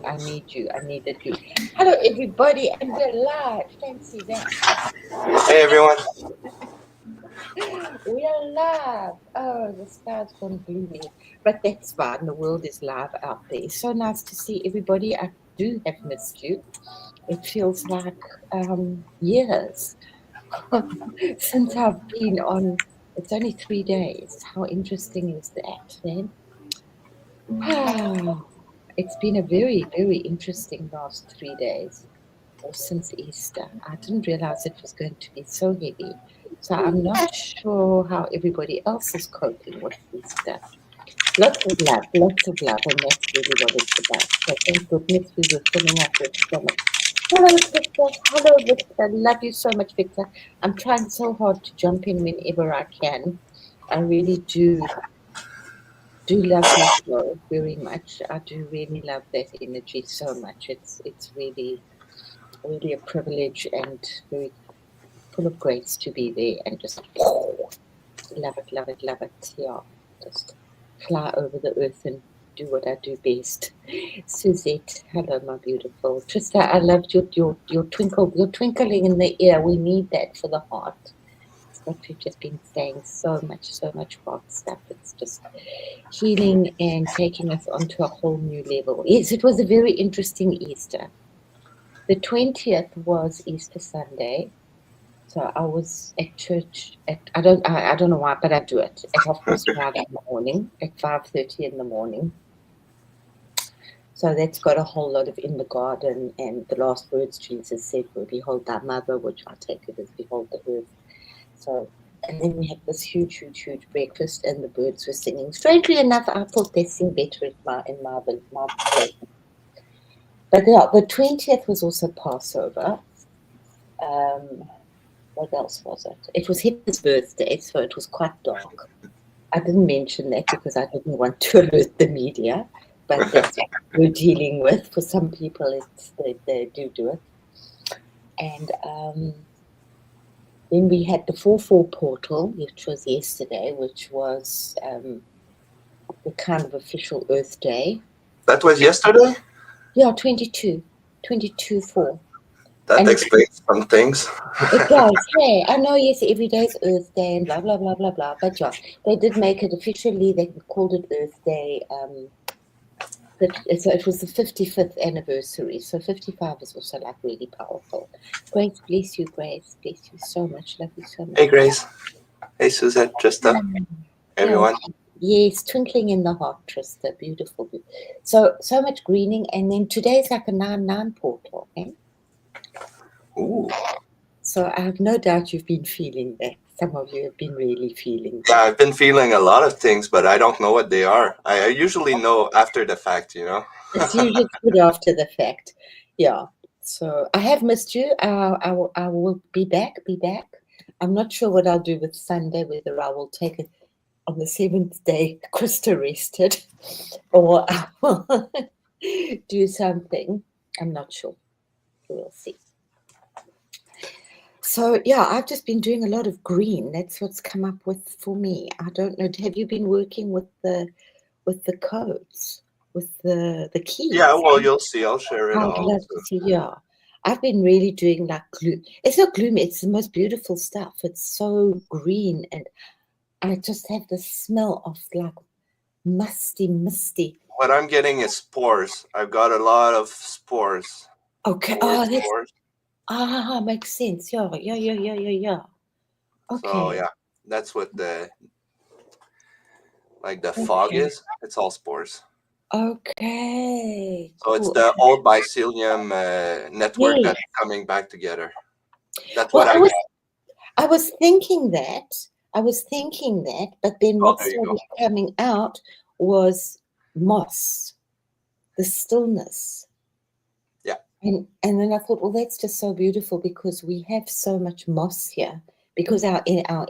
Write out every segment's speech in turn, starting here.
I need you. I needed you. Hello, everybody, and we're live. Thanks, Suzanne. Hey, everyone. We are live. Oh, the sky's gone gloomy, but that's fine. The world is live out there. It's so nice to see everybody. I do have missed you. It feels like years since I've been on. It's only 3 days. How interesting is that, man? It's been a very, very interesting last 3 days, or since Easter. I didn't realize it was going to be so heavy. So I'm not sure how everybody else is coping with Easter. Lots of love, and that's really what it's about. So thank goodness we were filling up with so much. Hello, Victor. Hello, Victor. Love you so much, Victor. I'm trying so hard to jump in whenever I can. I really do love your show very much. I do really love that energy so much. It's really a privilege and very full of grace to be there and just love it, love it, love it. Yeah, just fly over the earth and do what I do best. Suzette, hello, my beautiful. Trista, I loved your twinkling in the ear. We need that for the heart. It's what we've just been saying. So much heart stuff. It's just healing and taking us onto a whole new level. Yes, it was a very interesting Easter. The 20th was Easter Sunday. So I was at church I don't know why, but I do it at 5:30 in the morning, at 5:30 in the morning. So that's got a whole lot of in the garden, and the last words Jesus said were, "Behold thy mother," which I take it as "Behold the earth." So, and then we had this huge breakfast, and the birds were singing. Strangely enough, I thought they sing better in my place. But yeah, the 20th was also Passover. What else was it? It was his birthday, so it was quite dark. I didn't mention that because I didn't want to alert the media, but that's what we're dealing with. For some people, they do it. And then we had the 4/4 portal, which was yesterday, which was the kind of official Earth Day. That was yesterday? Yeah, 22/4. That explains some things. It does. Hey, I know, yes, every day is Earth Day and blah, blah, blah, blah, blah. But yeah, they did make it officially. They called it Earth Day. So it was the 55th anniversary. So 55 is also like really powerful. Grace, bless you, Grace. Bless you so much. Love you so much. Hey, Grace. Hey, Suzette, Trista. Everyone. Yes, twinkling in the heart, Trista. Beautiful. So much greening. And then today's like a 9/9 portal, eh? Ooh. So I have no doubt you've been feeling that. Some of you have been really feeling that. Yeah, I've been feeling a lot of things, but I don't know what they are. I usually know after the fact, you know. It's usually good after the fact. Yeah. So I have missed you. I will be back. I'm not sure what I'll do with Sunday, whether I will take it on the 7th day, Krista rested, or I will do something. I'm not sure. We'll see. So yeah, I've just been doing a lot of green. That's what's come up with for me. I don't know. Have you been working with the codes, with the keys? Yeah, well, you'll see. I'll share it all. I'd love to see. Yeah, I've been really doing like glue. It's not gloomy. It's the most beautiful stuff. It's so green, and I just have the smell of like misty. What I'm getting is spores. I've got a lot of spores. Okay. Oh, that's makes sense. Yeah. Okay. So yeah, that's what the fog is. It's all spores. Okay. So it's the old mycelium network that's coming back together. That's what I was thinking that. But then what started coming out was moss, the stillness. Yeah. And then I thought, well, that's just so beautiful because we have so much moss here, because our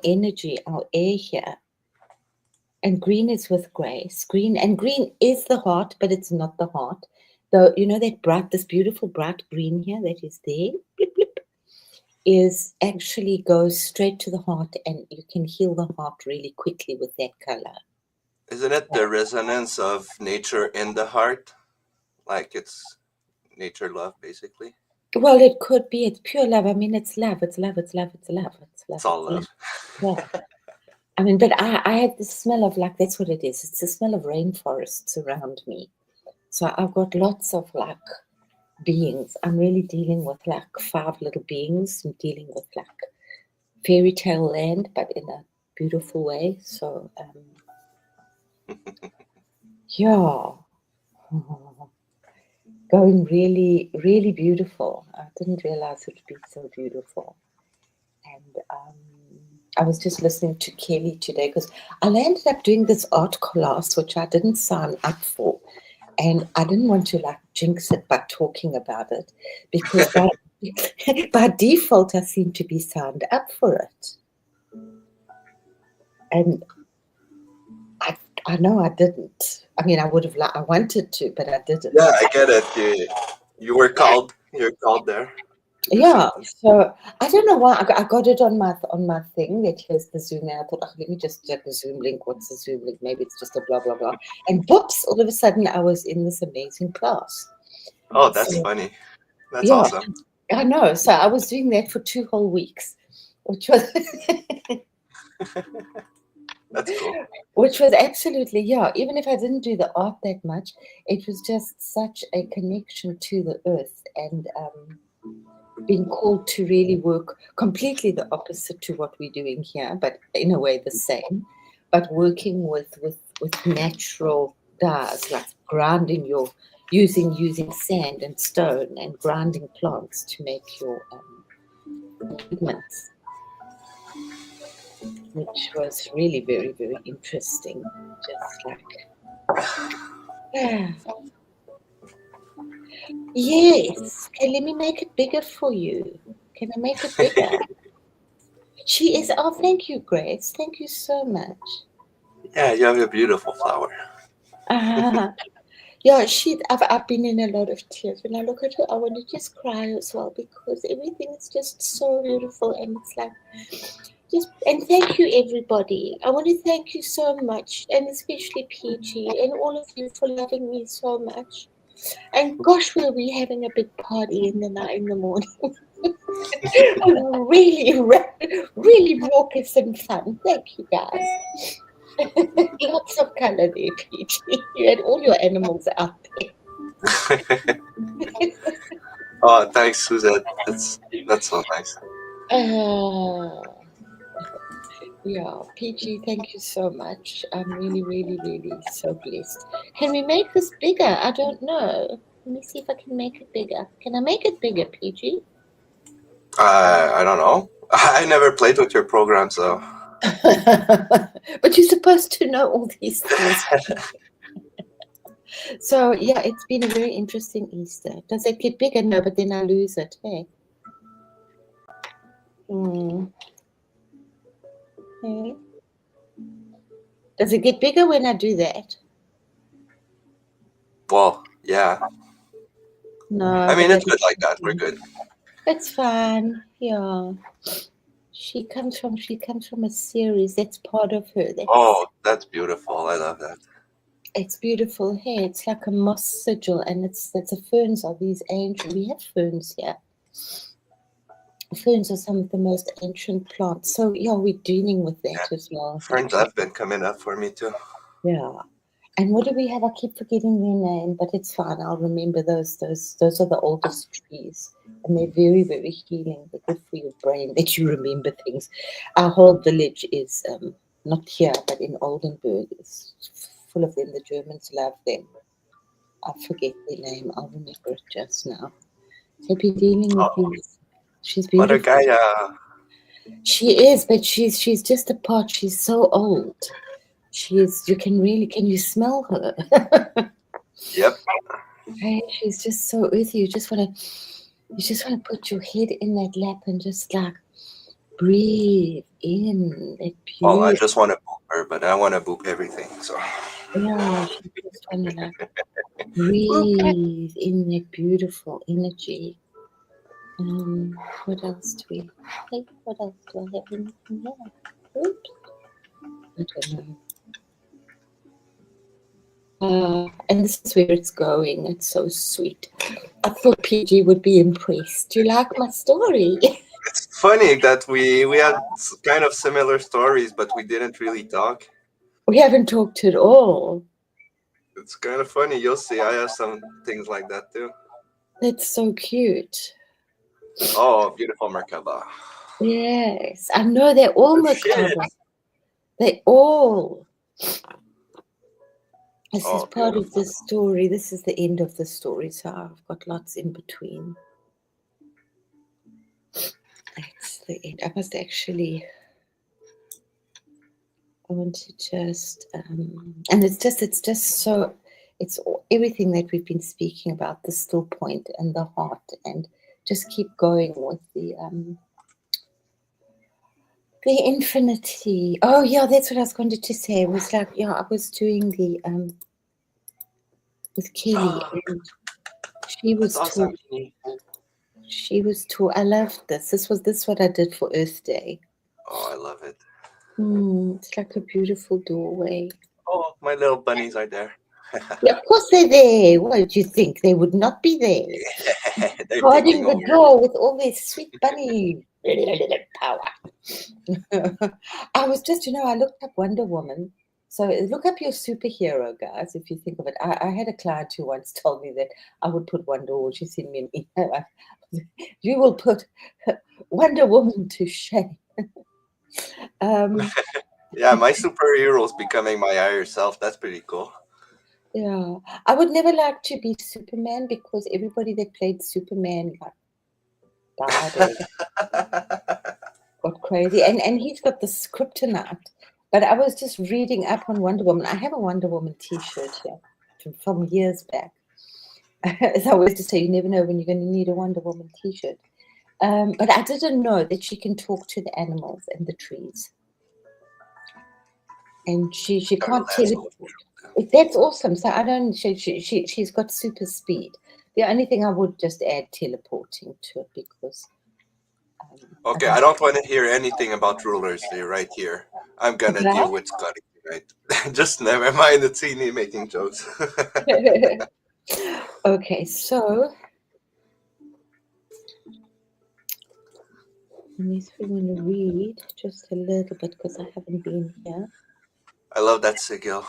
energy, our air here. And green is with grace. Green is the heart, but it's not the heart. Though, you know, this beautiful bright green here that is there, blip, blip, is actually goes straight to the heart, and you can heal the heart really quickly with that color. Isn't it the resonance of nature in the heart? Like it's nature love, basically. Well, it could be. It's pure love. I mean, it's love. It's love. It's love. It's love. It's love. It's all It's love. love. Yeah. I mean, but I had the smell of like, that's what it is. It's the smell of rainforests around me. So I've got lots of like beings. I'm really dealing with like 5 little beings. I'm dealing with like fairy tale land, but in a beautiful way. So, yeah. Going really, really beautiful. I didn't realize it would be so beautiful. And I was just listening to Kelly today because I ended up doing this art class, which I didn't sign up for. And I didn't want to like jinx it by talking about it because by default, I seem to be signed up for it. And I know I didn't. I mean, I would have I wanted to, but I didn't. Yeah, I get it. You were called. You're called there to do Yeah, something. so I don't know why I got it on my thing that here's the Zoom, and I thought, oh, let me just check the Zoom link. What's the Zoom link? Maybe it's just a blah blah blah. And whoops! All of a sudden, I was in this amazing class. Oh, that's So funny. That's yeah, awesome. I know. So I was doing that for 2 whole weeks, which was That's cool. which was absolutely, yeah. Even if I didn't do the art that much, it was just such a connection to the earth and. Being called to really work completely the opposite to what we're doing here, but in a way the same, but working with natural dyes, like grinding using sand and stone and grinding plants to make your pigments, which was really very, very interesting. Just like, yeah. Yes. Okay, let me make it bigger for you. Can I make it bigger? She is. Oh, thank you, Grace. Thank you so much. Yeah, you have a beautiful flower. Yeah, I've been in a lot of tears. When I look at her, I want to just cry as well because everything is just so beautiful, and it's like and thank you everybody. I want to thank you so much, and especially PG and all of you for loving me so much. And gosh, we'll be having a big party in the night in the morning. really, really raucous and fun. Thank you guys. Lots of color there, PG. You had all your animals out there. Oh, thanks, Suzette. That's so nice. Yeah, PG, thank you so much. I'm really, really, really so blessed. Can we make this bigger? I don't know. Let me see if I can make it bigger. Can I make it bigger, PG? I don't know. I never played with your program, so. But you're supposed to know all these things. So, yeah, it's been a very interesting Easter. Does it get bigger? No, but then I lose it. Hey. Hey. Does it get bigger when I do that? Well, yeah. No. I mean, it's good like that. We're good. It's fine. Yeah. She comes from a series. That's part of her. That's beautiful. I love that. It's beautiful hair. It's like a moss sigil, and it's the ferns are these ancient. We have ferns here. Ferns are some of the most ancient plants. So yeah, we're dealing with that as well. Ferns have been coming up for me too. Yeah. And what do we have? I keep forgetting their name, but it's fine. I'll remember those. Those are the oldest trees, and they're very, very healing. They're good for your brain that you remember things. Our whole village is not here, but in Oldenburg. It's full of them. The Germans love them. I forget their name. I'll remember it just now. So be dealing with these. She's Mother beautiful. GAIA. She is, but she's just a part. She's so old. She is. Can you smell her? Yep. Hey, she's just so earthy. You just want to put your head in that lap and just like breathe in that Well, I beautiful. just want to boop her, but I want to boop everything. So. Yeah, she just want to like Boop. breathe in that beautiful energy. What else do we? Hey, what else do I have in here? Oops, I don't know. And this is where it's going. It's so sweet. I thought PG would be impressed. Do you like my story? It's funny that we had kind of similar stories, but we didn't really talk. We haven't talked at all. It's kind of funny. You'll see. I have some things like that too. That's so cute. Oh, beautiful Merkaba. Yes, I know they're all Oh, shit. Merkaba. They all. This is Oh, part of beautiful. the story. This is the end of the story, so I've got lots in between. That's the end. I must actually. I want to just, and it's just so, it's everything that we've been speaking about, the still point and the heart, and just keep going with the infinity. Oh yeah, that's what I was going to say. It was like, yeah, I was doing the with Kelly, and she was That's taught. awesome. She was taught. I loved this. This is what I did for Earth Day. Oh, I love it. It's like a beautiful doorway. Oh, my little bunnies are there. Yeah, of course they're there. What do you think? They would not be there. They're Guarding taking the over. door with all their sweet bunny power. I was just, I looked up Wonder Woman. So look up your superhero, guys, if you think of it. I had a client who once told me that I would put Wonder Woman. She sent me an email. You will put Wonder Woman to shame. Yeah, my superhero is becoming my higher self. That's pretty cool. Yeah, I would never like to be Superman because everybody that played Superman died or got crazy, and he's got this kryptonite. But I was just reading up on Wonder Woman. I have a Wonder Woman T-shirt here from years back. As I always to say, you never know when you're going to need a Wonder Woman T-shirt. But I didn't know that she can talk to the animals and the trees, and she can't teleport. That's awesome. So I don't. She's got super speed. The only thing I would just add teleporting to it because. Okay, I don't want to hear anything about rulers right here. I'm gonna deal with Scotty tonight. Just never mind the teeny making jokes. Okay, so unless we want to read just a little bit because I haven't been here. I love that sigil.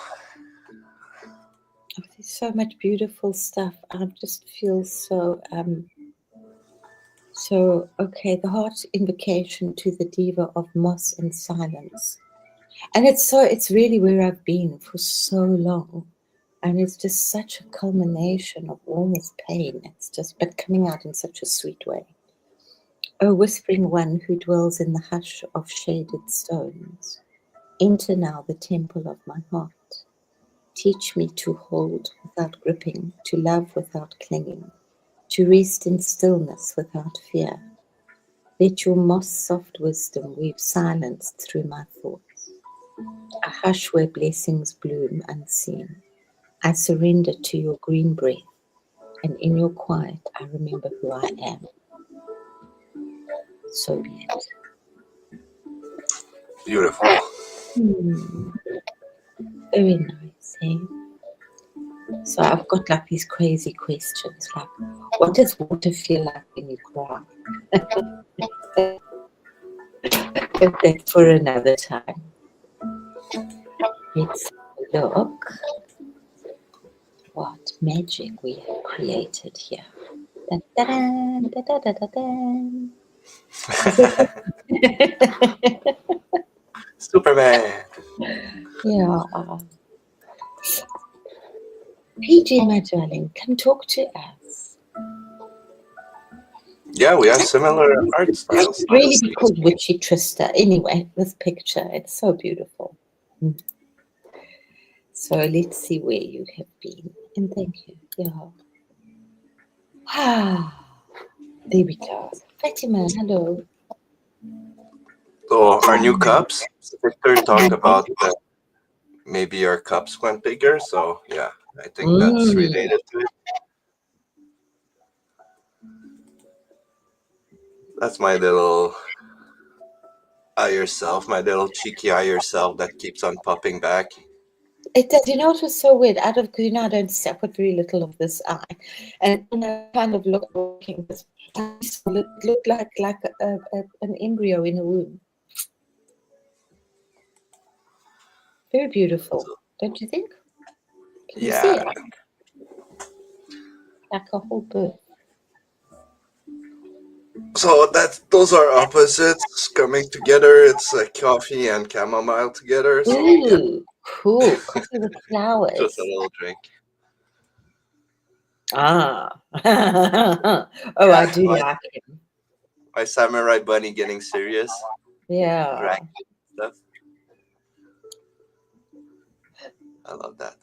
Oh, there's so much beautiful stuff. I just feel so okay, the heart invocation to the diva of moss and silence. And it's really where I've been for so long. And it's just such a culmination of all this pain. It's just, but coming out in such a sweet way. O whispering one who dwells in the hush of shaded stones, enter now the temple of my heart. Teach me to hold without gripping, to love without clinging, to rest in stillness without fear. Let your moss-soft wisdom weave silence through my thoughts. A hush where blessings bloom unseen. I surrender to your green breath, and in your quiet I remember who I am. So be it. Beautiful. Very nice, eh? So I've got like these crazy questions like, what does water feel like when you cry? That's for another time. Let's look what magic we have created here. Dun, dun, dun, dun, dun, dun, dun. Superman. Yeah. PG, my darling, come talk to us. Yeah, we have similar art styles. It's really because Witchy Trista. Anyway, this picture, it's so beautiful. So let's see where you have been. And thank you. Yeah. There we go. Fatima, hello. So our new cups. Victor talked about maybe our cups went bigger. So yeah, I think that's related to it. That's my little higher self, my little cheeky higher self that keeps on popping back. It does. You know, it was so weird. Out of, because you know, I don't see, I put very little of this eye, and when I kind of look looking this, it looked like an embryo in a womb. Very beautiful, So, don't you think? Can you see yeah. it? Like a whole birth. So those are opposites coming together. It's coffee and chamomile together. So yeah, Ooh, cool. Coffee with just a flowers. little drink. Ah. Oh, I Yeah, do like him. my samurai bunny getting serious, Yeah. dragging stuff. I love that.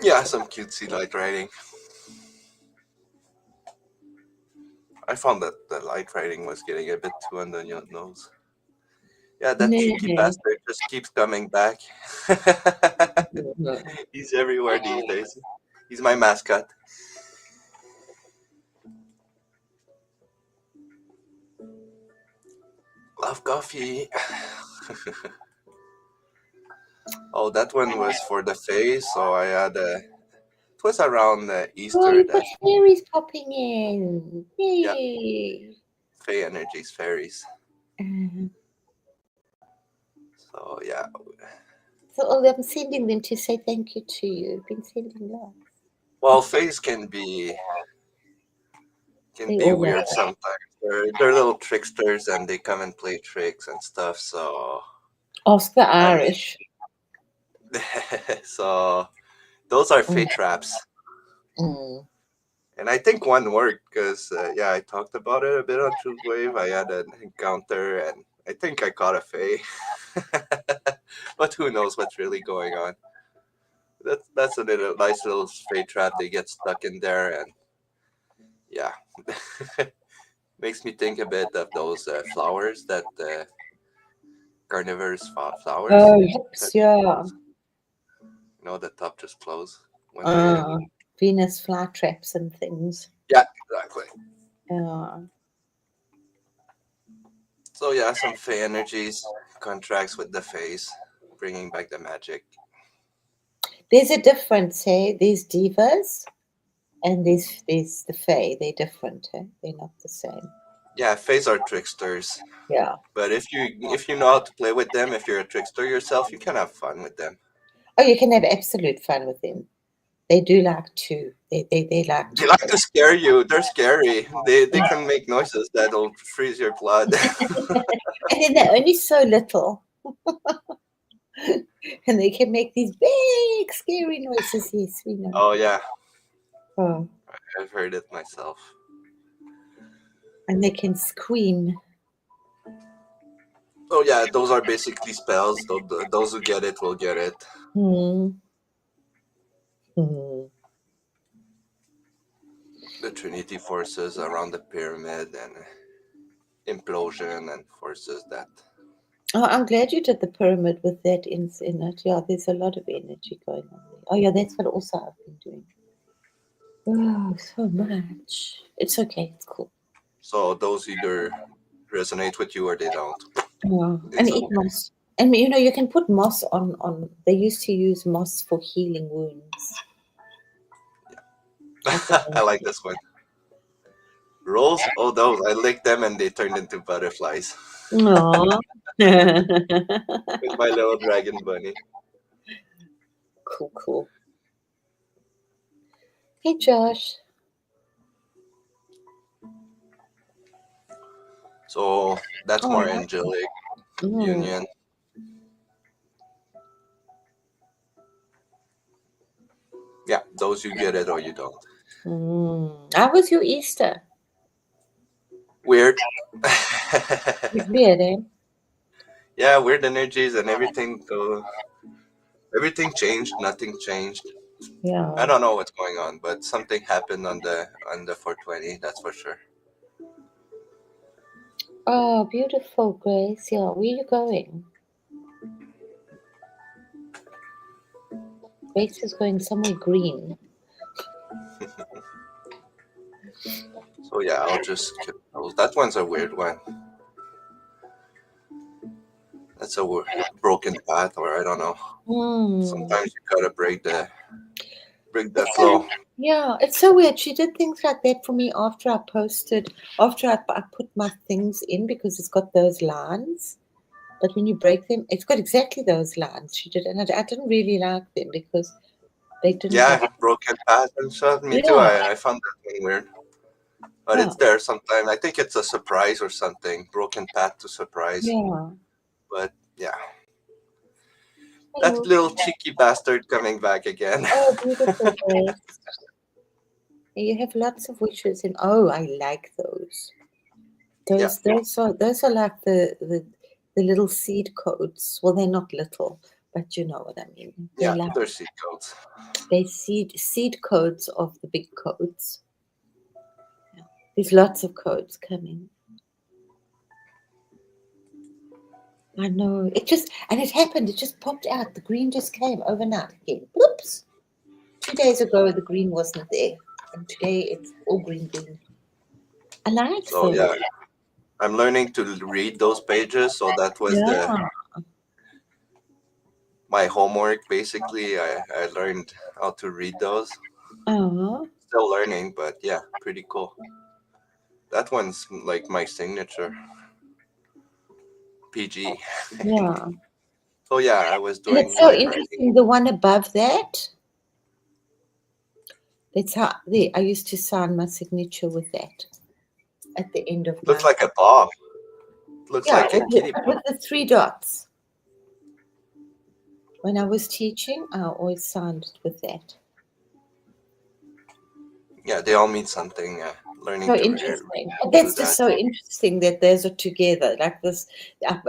Yeah, some cutesy light writing. I found that the light writing was getting a bit too on the nose. Yeah, that cheeky Yeah. bastard just keeps coming back. Mhm. He's everywhere these days. He's my mascot. Love coffee. Oh, that one was for the face. So I had it was around Oh, Easter you've got that fairies popping in. yeah, Yay. Fey energies, fairies. Uh, So yeah, So oh, I'm sending them to say thank you to you. I've been sending love. well, Fays can They be all love weird that. sometimes. They're little tricksters and they come and play tricks and stuff. So Ask the I mean, Irish. so those are Mm, Fey traps. mm. And I think one worked because yeah, I talked about it a bit on Truth Wave. I had an encounter and I think I caught a Fey. But who knows what's really going on? That's a little nice little Fey trap. They get stuck in there and yeah, makes me think a bit of those flowers that carnivorous flowers. Oh, That yips, yeah. the top just close when they. Uh, Venus flytraps and things. Yeah, exactly. Yeah. So yeah, some Fey energies, contracts with the face, bringing back the magic. There's a difference, hey? These divas and these the Fae. They're different, hey? They're not the same. Yeah, Fays are tricksters, Yeah. but if you know how to play with them, if you're a trickster yourself, you can have fun with them. Oh, you can have absolute fun with them. They do like to. They like They to like play. to scare you. They're scary. They can make noises that'll freeze your blood. And then they're only so little, and they can make these big, scary noises. Yes, we know. Oh yeah, Oh, I've heard it myself. and they can scream. Oh yeah, those are basically spells. Those who get it will get it. Hmm. Hmm. The Trinity forces around the pyramid and implosion and forces that. Oh, I'm glad you did the pyramid with that in it. Yeah, there's a lot of energy going on there. Oh, yeah, that's what also I've been doing. Oh, so much. It's okay. It's cool. So those either resonate with you or they don't. Yeah, and It's eat okay. moss. And you know, you can put moss on. They used to use moss for healing wounds. Like the I like this one. Rolls, oh those, I licked them and they turned into butterflies Aww. with my little dragon bunny. Cool, cool. Hey, Josh. So that's Oh, more angelic mm, union. Yeah, those you get it or you don't. How was your Easter? Weird. It's weird, eh? Yeah, weird energies and everything. Everything changed. Nothing changed. I Yeah. don't know what's going on, but something happened on the 420. That's for sure. Oh, beautiful, Grace. Yeah, where you going? Grace is going somewhere green. So yeah, I'll just skip those. That one's a weird one. That's a broken path, or I don't know. Sometimes you gotta break the It's flow. so, yeah, it's so weird. She did things like that for me after I put my things in because it's got those lines. But when you break them, it's got exactly those lines. She did, and I didn't really like them because they didn't Yeah, have. broken path and stuff. Me too. Yeah, I found that one weird, but yeah, it's there sometimes. I think it's a surprise or something. Broken path to surprise. yeah. But yeah, that Hello. little cheeky bastard coming back again. Oh, beautiful face. You have lots of wishes, and oh, I like those. Yeah, Those are like the little seed codes. Well, they're not little, but you know what I mean. They're yeah, like they're seat codes. they seed codes of the big codes. Yeah. There's lots of codes coming. I know. It happened. It just popped out. The green just came overnight again. Whoops. 2 days ago, the green wasn't there. And today it's all green, green. I like So those. yeah, I'm learning to read those pages. So that was the Yeah. my homework basically. I learned how to read those. Oh, Still learning, but yeah, pretty cool. That one's like my signature. PG. yeah. So yeah, I was And it's doing so my writing. interesting. The one above that, that's how I used to sign my signature with that at the end of Looks my. like a ball. Looks Yeah, like a kitty ball. with the 3 dots. When I was teaching, I always signed it with that. Yeah, they all mean something. Learning So to interesting. But do that's just that. so interesting that those are together like this. That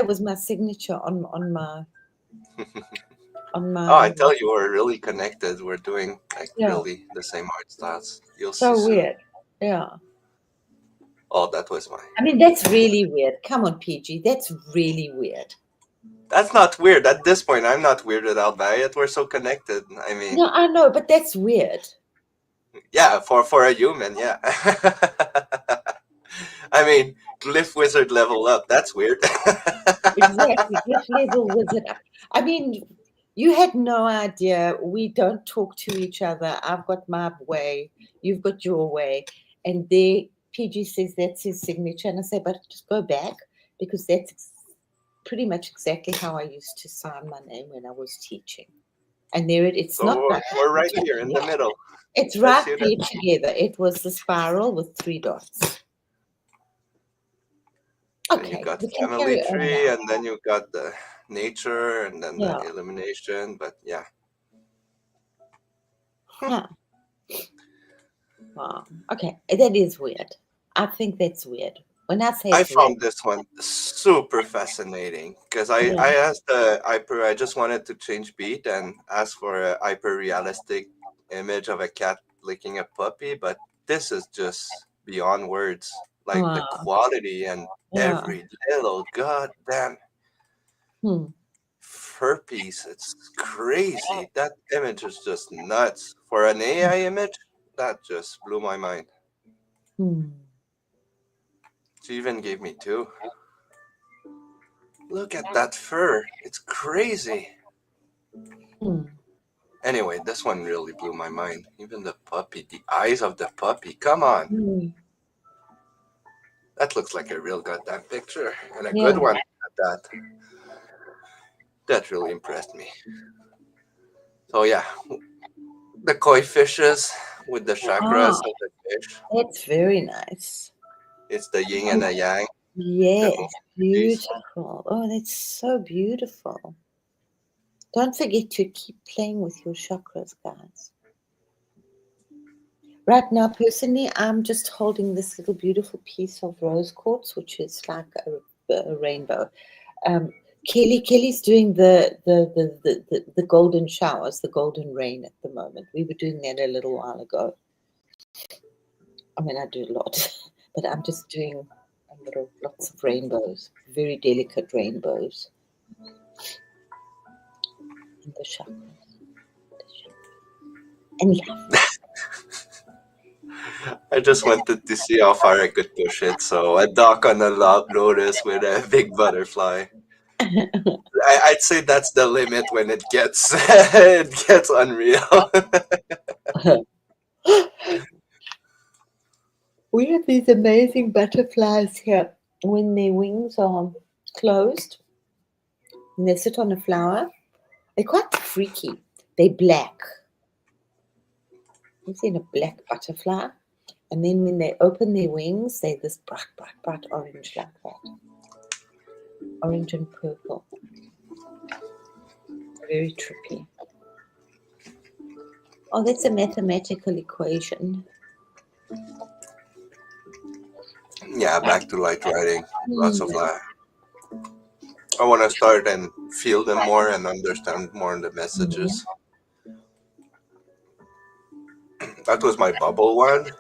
was my signature on Oh, I my. tell you, we're really connected. We're doing like Yeah. really the same art styles. You'll see So soon. weird. Yeah. Oh, that was mine. I mean, that's really weird. Come on, PG. That's really weird. That's not weird. At this point, I'm not weirded out by it. We're so connected. I mean, No, I know, but that's weird. yeah, for a human, yeah. I mean, Glyph Wizard level up. That's weird. Exactly. This level was it. I mean, you had no idea. We don't talk to each other. I've got my way. You've got your way. And there, PG says that's his signature. And I say, but just go back because that's pretty much exactly how I used to sign my name when I was teaching. And it's not So like we're right here in the middle. it's Let's right see there that. together. It was the spiral with 3 dots. And you Okay, got we can family carry on tree, now. and then you got the nature, and then the Yeah. elimination. But yeah, Huh. Wow. Okay, that is weird. I think that's weird. When I say I it's weird, found this one super fascinating because yeah. I asked the hyper. I just wanted to change beat and ask for a hyper realistic image of a cat licking a puppy, but this is just beyond words. Like the Wow. quality and Yeah. every little goddamn Hmm. fur piece. It's crazy. That image is just nuts. For an AI image, that just blew my mind. Hmm. She even gave me two. Look at that fur. It's crazy. Hmm. Anyway, this one really blew my mind. Even the puppy, the eyes of the puppy. Come on. Hmm. That looks like a real goddamn picture. And a Yeah. good one at that. That really impressed me. So yeah, the koi fishes with the chakras Ah, of the fish. that's very nice. It's the yin and the yang, the Yes, piece. beautiful. Oh, that's so beautiful. Don't forget to keep playing with your chakras, guys. Right now, personally, I'm just holding this little beautiful piece of rose quartz, which is like a rainbow. Um, Kelly's doing the golden showers, the golden rain at the moment. We were doing that a little while ago. I mean, I do a lot, but I'm just doing lots of rainbows, very delicate rainbows in the chakras. And love. I I just wanted to see how far I could push it. So a dock on a lotus with a big butterfly. I'd say that's the limit when it gets it gets unreal. We have these amazing butterflies here. When their wings are closed and they sit on a flower, they're quite freaky. They're black. You've seen a black butterfly? And then when they open their wings, they're this bright, bright, bright orange like that. Orange and purple. Very trippy. Oh, that's a mathematical equation. Yeah, back to light writing. Lots of Hmm. I want to start and feel them more and understand more the Mhm. messages. That was my bubble one.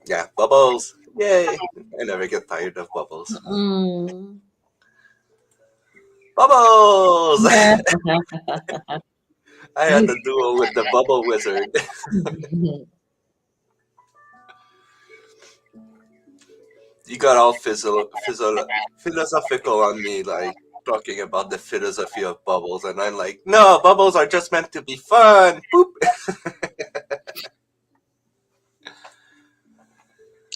Yeah, bubbles. Yay! I never get tired of bubbles. Mm. Bubbles! I had a duel with the bubble wizard. You got all philosophical on me, like talking about the philosophy of bubbles, and I'm like, no, bubbles are just meant to be fun. Boop.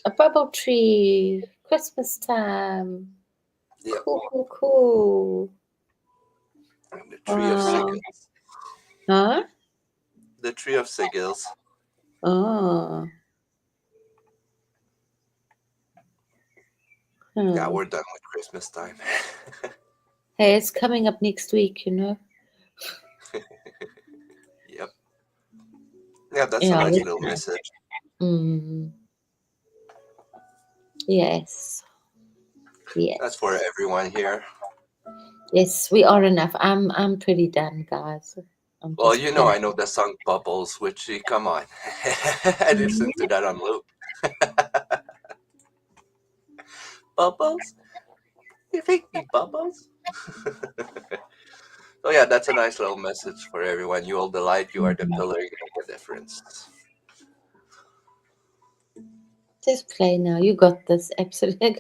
A bubble tree, Christmas time. Yep. Cool, cool, cool. And the tree of Wow. sigils. Huh? The tree of sigils. Oh. Yeah, Hmm. we're done with Christmas time. Hey, it's coming up next week, you know. Yep. Yeah, that's a Yeah, nice that's little nice. message. Mm. Yes. That's for Yes. everyone here. Yes, we are enough. I'm pretty done, guys. I'm Well, just you know, done. I know the song Bubbles, which, come on. I listened to that on loop. Bubbles? You think me bubbles? So yeah, that's a nice little message for everyone. You hold the light, you are the Mhm. pillar, you make a difference. Just play now. You got this. Absolutely.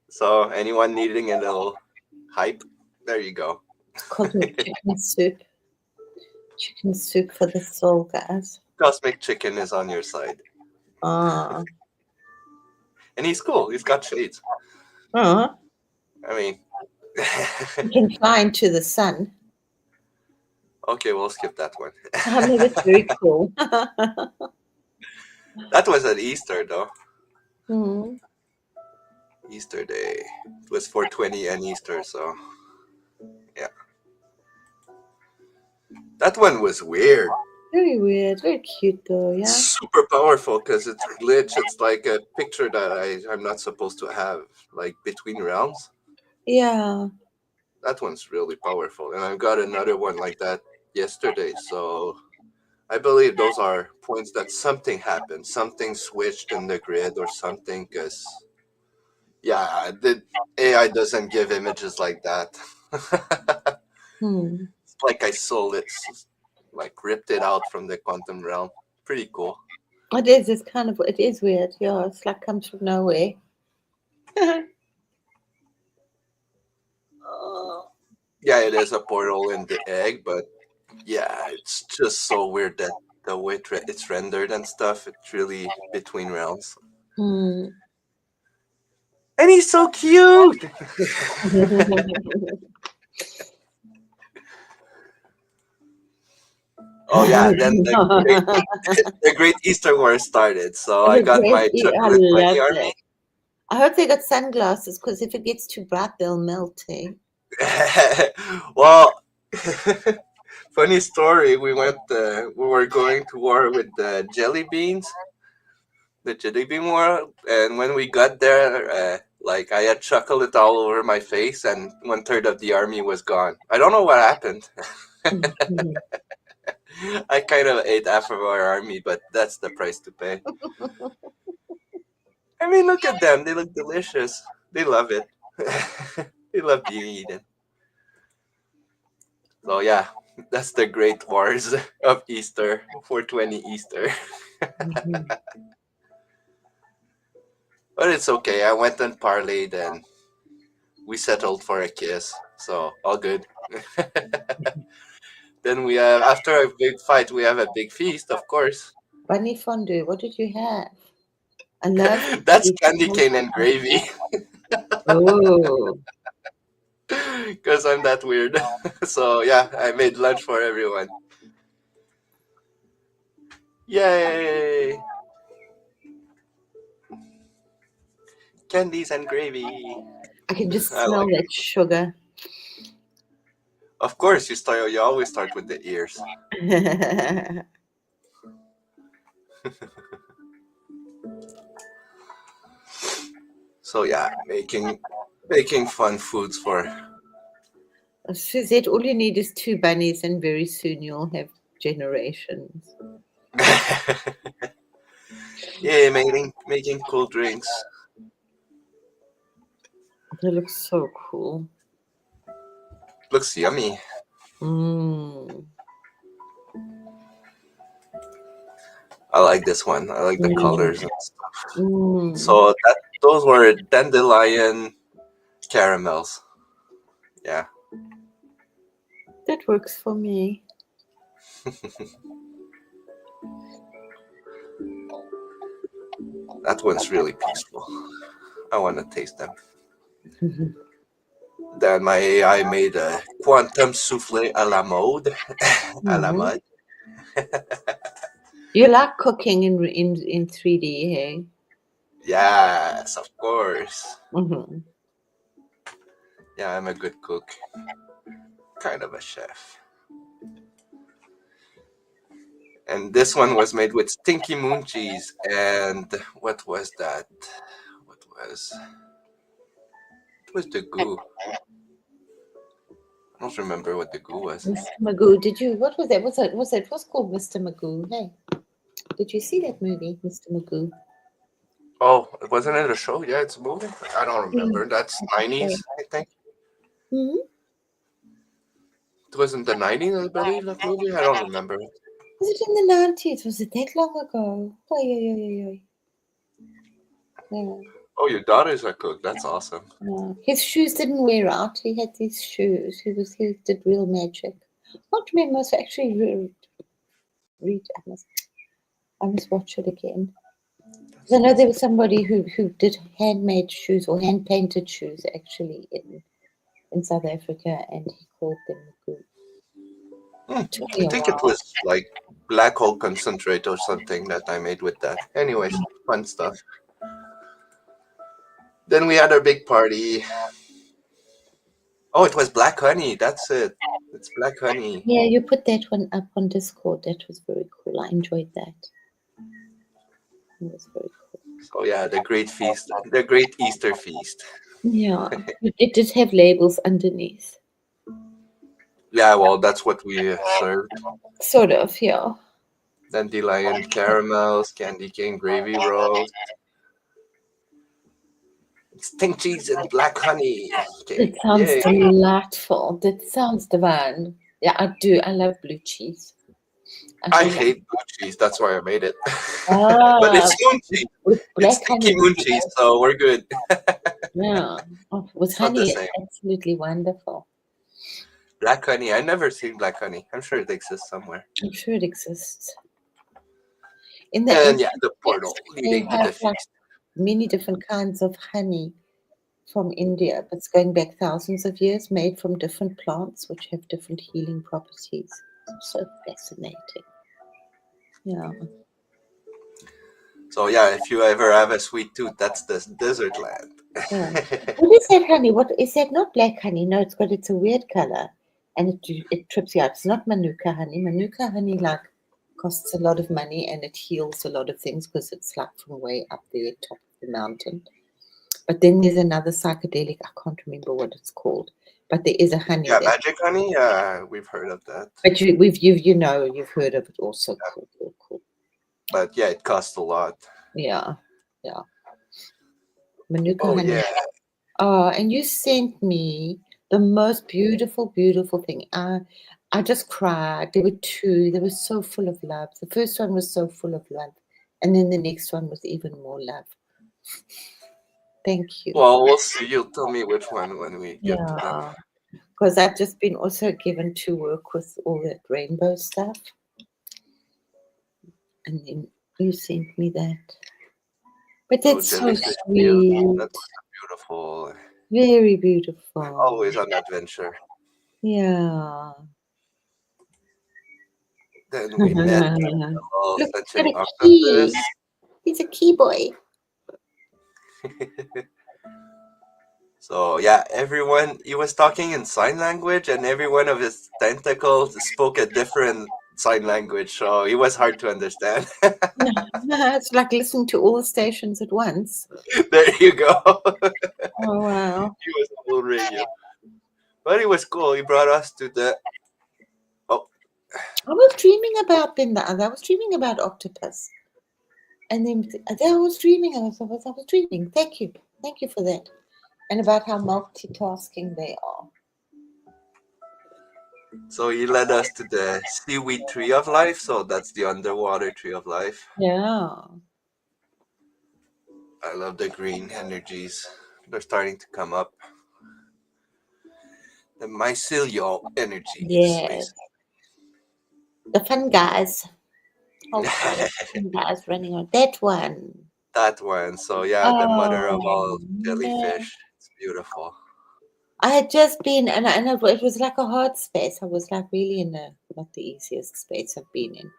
So anyone needing a little hype, there you go. Cosmic chicken soup. Chicken soup for the soul, guys. Cosmic Chicken is on your side. Ah. And he's cool. He's got shades. Ah. I mean, You can fly into the sun. okay, we'll skip that one. I mean, it's very cool. That was at Easter, though. Hmm. Easter Day. It was 420 and Easter, so yeah. That one was weird. Very weird. Very cute, though. Yeah. Super powerful because it's glitch. It's like a picture that I'm not supposed to have, like between realms. Yeah. That one's really powerful. And I've got another one like that yesterday. So I believe those are points that something happened, something switched in the grid or something. Because yeah, the AI doesn't give images like that. Hmm. It's like I sold it, like ripped it out from the quantum realm. Pretty cool. It is. It's kind of. It is weird. Yeah. It's like comes from nowhere. Oh. Yeah, it is a portal in the egg, but yeah, it's just so weird that the way it's rendered and stuff, it's really between realms. Hmm. And he's so cute! Oh yeah, then the great Easter War started. So I The got great. my I chocolate bunny love army. that. I hope they got sunglasses because if it gets too bright, they'll melt. Eh? Well, funny story. We were going to war with the jelly beans, the jelly bean war, and when we got there, like I had chocolate all over my face, and 1/3 of the army was gone. I don't know what happened. I kind of ate half of our army, but that's the price to pay. I mean, look at them. They look delicious. They love it. They love being eaten. So yeah. That's the great wars of Easter, 420 Easter. Mhm. But it's okay. I went and parlayed and we settled for a kiss. So all good. Then we have after a big fight we have a big feast, of course. Bunny fondue, what did you have? I love That's you candy told cane and gravy. Oh, Because I'm that weird. So yeah, I made lunch for everyone. Yay! Candies and gravy. I can just I smell like that sugar. Of course, you always start with the ears. So yeah, making fun foods for. She said all you need is two bunnies, and very soon you'll have generations. Yeah, making cool drinks. They look so cool. Looks yummy. Mm. I like this one. I like the Mm. colors and stuff. Mm. So those were dandelion caramels. Yeah, That works for me. that one's really peaceful. I want to taste them. Mhm. Then my AI made a quantum souffle à la mode, à la Mhm. mode. You like cooking in 3D, hey? Yes, of course. Mm-hmm. Yeah, I'm a good cook, kind of a chef. And this one was made with stinky moon cheese and what was that? What was What was the goo? I don't remember what the goo was. Mr. Magoo, did you? What was that? Was called Mr. Magoo? Hey, did you see that movie, Mr. Magoo? Oh, wasn't it a show? Yeah, it's a movie. I don't Yeah, remember. That's I think so. 90s, I think. Hmm. It was in the 90s, I believe, that movie. I don't remember. Was it in the 90s? Was it that long ago? Oh, yeah, yeah, yeah, yeah. Oh, your daughter's a cook. That's awesome. Yeah. His shoes didn't wear out. He had these shoes. He did real magic. Not remember. I must actually read. I must watch it again. 'Cause I That's know there awesome. was somebody who did handmade shoes or hand painted shoes actually in South Africa, and he called them Magoo. Hmm. Took I me a think it while. was like black hole concentrate or something that I made with that. Anyways, fun stuff. Then we had our big party. Oh, it was black honey. That's it. It's black honey. Yeah, you put that one up on Discord. That was very cool. I enjoyed that. It was very cool. So yeah, the great feast, the great Easter feast. Yeah, it did have labels underneath. Yeah, well, that's what we served. Sort of, yeah. Dandelion caramels, candy cane gravy rolls, stink cheese, and black honey That cake. sounds Yay! delightful. That sounds divine. Yeah, I do. I love blue cheese. I I feel like hate blue cheese. That's why I made it. But ah it's moon cheese. with It's black stinky honey would moon be cheese, awesome. so we're good. Yeah, oh, with It's not the honey, it's same. absolutely wonderful. Black honey. I never seen black honey. I'm sure it exists somewhere. I'm sure it exists. In the And yeah, ancient the texts, portal they leading to have the like feast. many different kinds of honey from India, but it's going back thousands of years, made from different plants which have different healing properties. So fascinating. Yeah. So yeah, if you ever have a sweet tooth, that's the desert land. Yeah. What is that honey? What is that? Not black honey. No, it's a weird color, and it trips you out. It's not manuka honey. Manuka honey like costs a lot of money and it heals a lot of things because it's like from way up there, top of the mountain. But then there's another psychedelic. I can't remember what it's called, but there is a honey Yeah, that. magic honey. Yeah, we've heard of that. But you've heard of it also. Cool, cool, cool. But yeah, it costs a lot. Yeah, yeah. Manuka Oh honey. yeah. Oh, and you sent me the most beautiful, beautiful thing. I just cried. There were two. They were so full of love. The first one was so full of love, and then the next one was even more love. Thank you. Well, we'll see. You'll tell me which one when we get to them. Yeah, because I've just been also given to work with all that rainbow stuff, and then you sent me that. But Oh, that's so jellyfish meal. sweet. That was beautiful. Very I'm beautiful. always on adventure. Yeah. Then we met Look, a little got fetching a key. octopus. He's a key boy. So yeah, everyone he was talking in sign language, and every one of his tentacles spoke a different sign language, so it was hard to understand. It's like listening to all the stations at once. There you go. Oh wow. He was a little radio, but it was cool. He brought us to the. Oh, I was dreaming about them the other. I was dreaming about octopus. And then I was dreaming. I was dreaming. Thank you for that. And about how multitasking they are. so he led us to the seaweed tree of life. So that's the underwater tree of life. Yeah. I love the green energies. They're starting to come up. The mycelial energies, Yes. basically. The fun guys. Oh, sorry. Fun guys running on that one. That one. So yeah, the mother of Oh all man. jellyfish. It's beautiful. I had just been, and it was like a hard space. I was like really in a not the easiest space I've been in.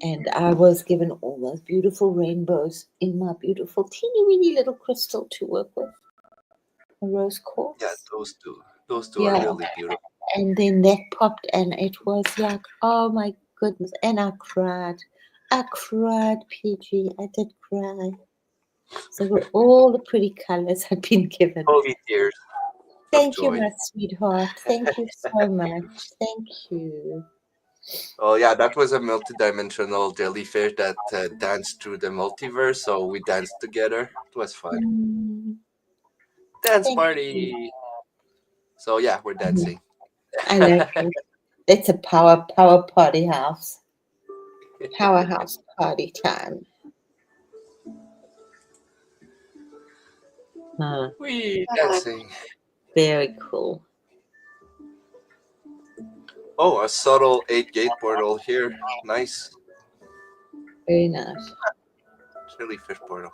And I was given all those beautiful rainbows in my beautiful teeny weeny little crystal to work with, a rose Yeah, quartz. those two. Those two are Yeah. really beautiful. And then that popped, and it was like, oh my goodness. And I cried. I cried, PG. I did cry. So were all the pretty colors I'd been given. Holy tears of Thank you, joy. my sweetheart. Thank you so much. Thank you. Oh yeah, that was a multidimensional jellyfish that danced through the multiverse. So we danced together. It was fun. Mm, Dance thank you. party. So yeah, we're Mhm. dancing. I like it. It's a power party house. Powerhouse party time. Huh. We dancing. Very cool. Oh, a subtle 8 gate portal here. Nice Very nice. jellyfish portal.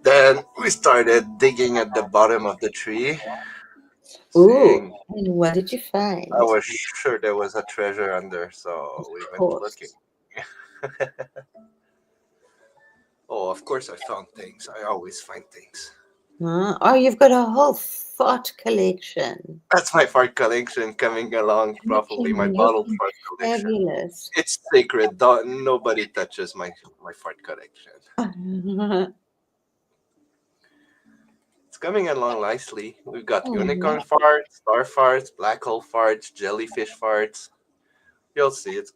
Then we started digging at the bottom of the tree, Ooh, seeing and what did you I find? was sure there was a treasure under, Of so we went looking. course. Oh, of course I found things. I always find things. Huh? Oh, you've got a whole fort collection. That's my fart collection coming along, probably my bottled Looking fart collection. fabulous. It's sacred. Nobody touches my fart collection. It's coming along nicely. We've got Oh, unicorn farts, star farts, black hole farts, jellyfish farts. You'll see, it's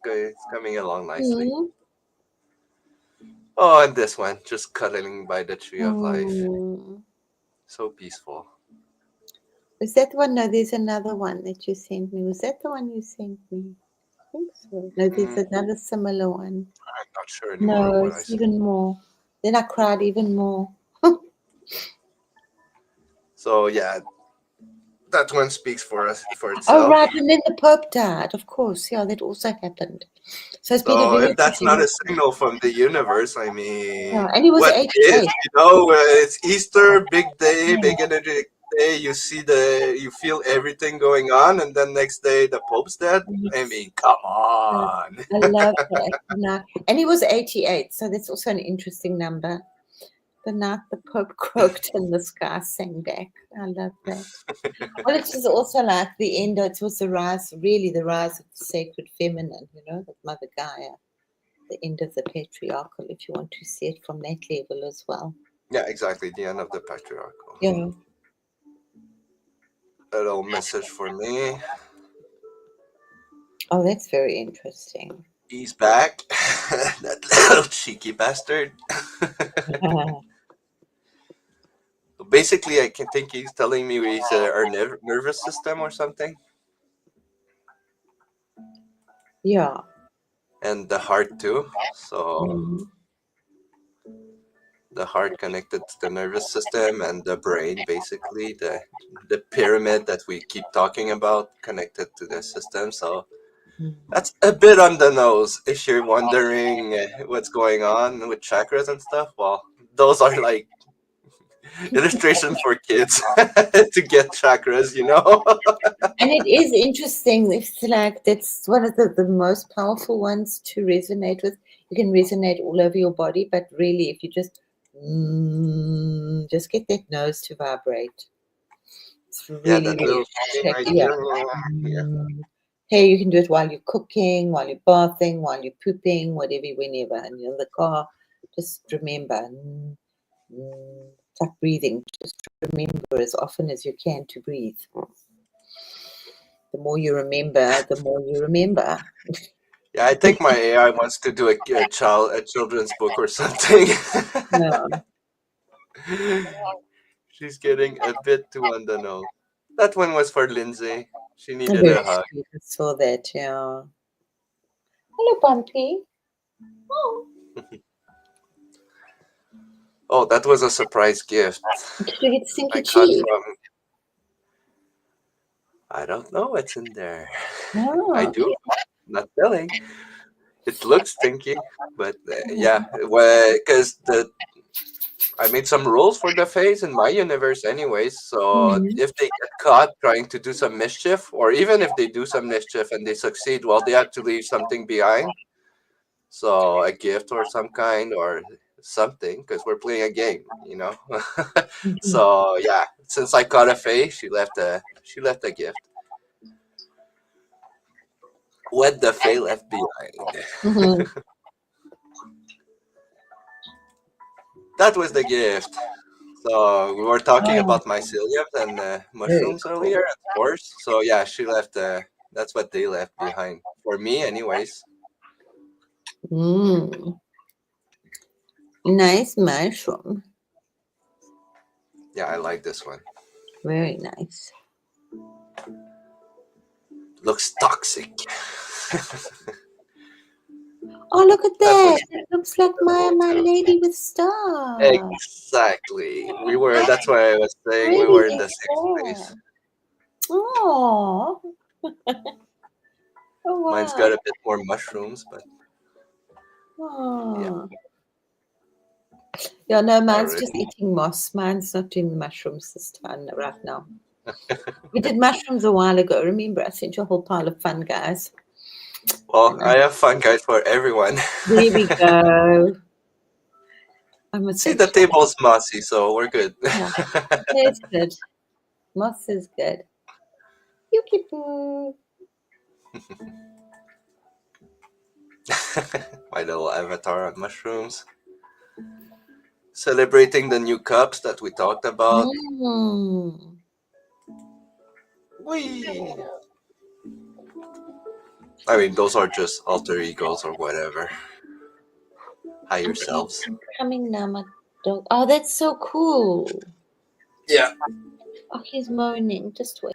coming along nicely. mm, Oh, and this one, just cuddling by the tree of life. mm. So peaceful. Was that one? No, there's another one that you sent me. Was that the one you sent me? I think so. No, there's Mm, another similar one. I'm not sure anymore No, what I it's said. even more. Then I cried even more. So yeah, that one speaks for Oh, itself. right. And then the Pope died, of course. Yeah, that also happened. So it's been a So very if that's not interesting. a signal from the universe, I Yeah, mean, and he was what is? 88. It's Easter, big day, big energetic day. You feel everything going on, and then next day the Pope's dead. I Yes. mean, come Yeah, on. I love that. And he was 88, so that's also an interesting number. The night the Pope croaked and the sky sang back. I love that. Well, it was also like the end, it was the rise, really the rise of the sacred feminine, that Mother Gaia, the end of the patriarchal, if you want to see it from that level as well. Yeah, exactly. The end of the patriarchal. Yeah. A little message for me. Oh, that's very interesting. He's back. That little cheeky bastard. basically, I can think he's telling me he's our nervous system or something, Yeah. and the heart too. So Mhm. the heart connected to the nervous system and the brain, basically the pyramid that we keep talking about connected to the system. So that's a bit on the nose. If you're wondering what's going on with chakras and stuff, well, those are like illustration for kids to get chakras, you know? And it is interesting. It's like that's one of the most powerful ones to resonate with. You can resonate all over your body, but really, if you just get that nose to vibrate, it's Yeah, really, that really little thing check. right Yeah. there. Yeah. Hey, you can do it while you're cooking, while you're bathing, while you're pooping, whatever, whenever, and you're in the car. Just remember, it's like breathing. Just remember as often as you can to breathe. The more you remember, the more you remember. Yeah, I think my AI wants to do a children's book or something. Yeah, She's getting a bit too on the nose. That one was for Lindsay. She needed very a hug. sweet. I saw that. Yeah. Hello, Bumpy. Oh, Oh, that was a surprise gift did you get I stinky got cheese? from. I don't know what's in there. I Oh, do. Not telling. It looks stinky, but yeah, because the I made some rules for the phase in my universe, anyways. So mm-hmm. if they get caught trying to do some mischief, or even if they do some mischief and they succeed, well, they have to leave something behind. So a gift or some kind or something, because we're playing a game, you know. So yeah, since I caught a Faye, she left a gift. What the Faye left behind. Mm-hmm. That was the gift. So we were talking Oh, about mycelium and very mushrooms cool. earlier, of course. So yeah, she left. That's what they left behind for me, anyways. Mm. Nice mushroom. Yeah, I like this one. Very nice. Looks toxic. Oh, look at That that. one's It looks like my too. lady with star. Exactly. We were. That's why I was saying we Really were in the with same star. place. Oh, oh Mine's wow. got a bit more mushrooms, but yeah, Oh. Yeah, no, mine's already. just eating moss. Mine's not doing the mushrooms this time right now. We did mushrooms a while ago. Remember, I sent you a whole pile of fun, guys. Well, I have fun guys for everyone. There we go. I must See, the actually. table's mossy, so we're good. Yeah, it's good. Moss is good. Yuki poo. My little avatar on mushrooms. Celebrating the new cups that we talked about. Mm. Whee! I mean, those are just alter egos or whatever. Higher selves. I'm coming now, my dog. Oh, that's so cool. Yeah. Oh, he's moaning. Just wait.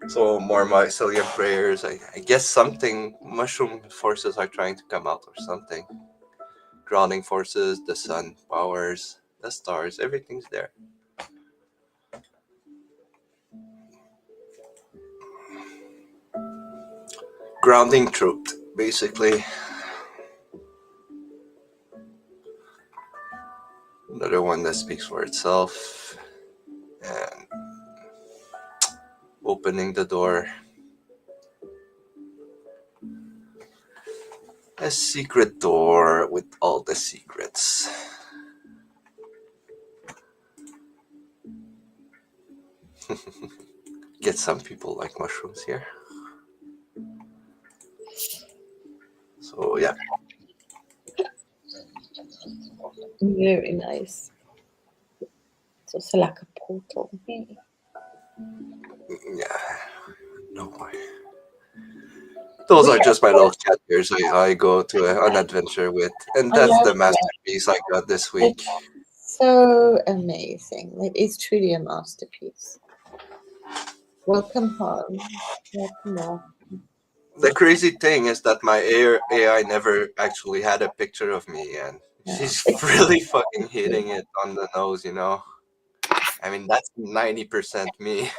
So more mycelium prayers. I guess something mushroom forces are trying to come out or something. Grounding forces, the sun powers, the stars, everything's there. Grounding truth, basically. Another one that speaks for itself. And opening the door. A secret door with all the secrets. Get some people like mushrooms here. So yeah. Very nice. It's also like a portal. Hey. Yeah. No boy. Those are just my little cat ears I go to an adventure with. And I that's love the that. masterpiece I got this It, week. So amazing. It is truly a masterpiece. Welcome home. Welcome, welcome. The crazy thing is that my AI never actually had a picture of me, and Yeah. she's It's really fucking hitting it on the nose, you know? I mean, that's 90% me,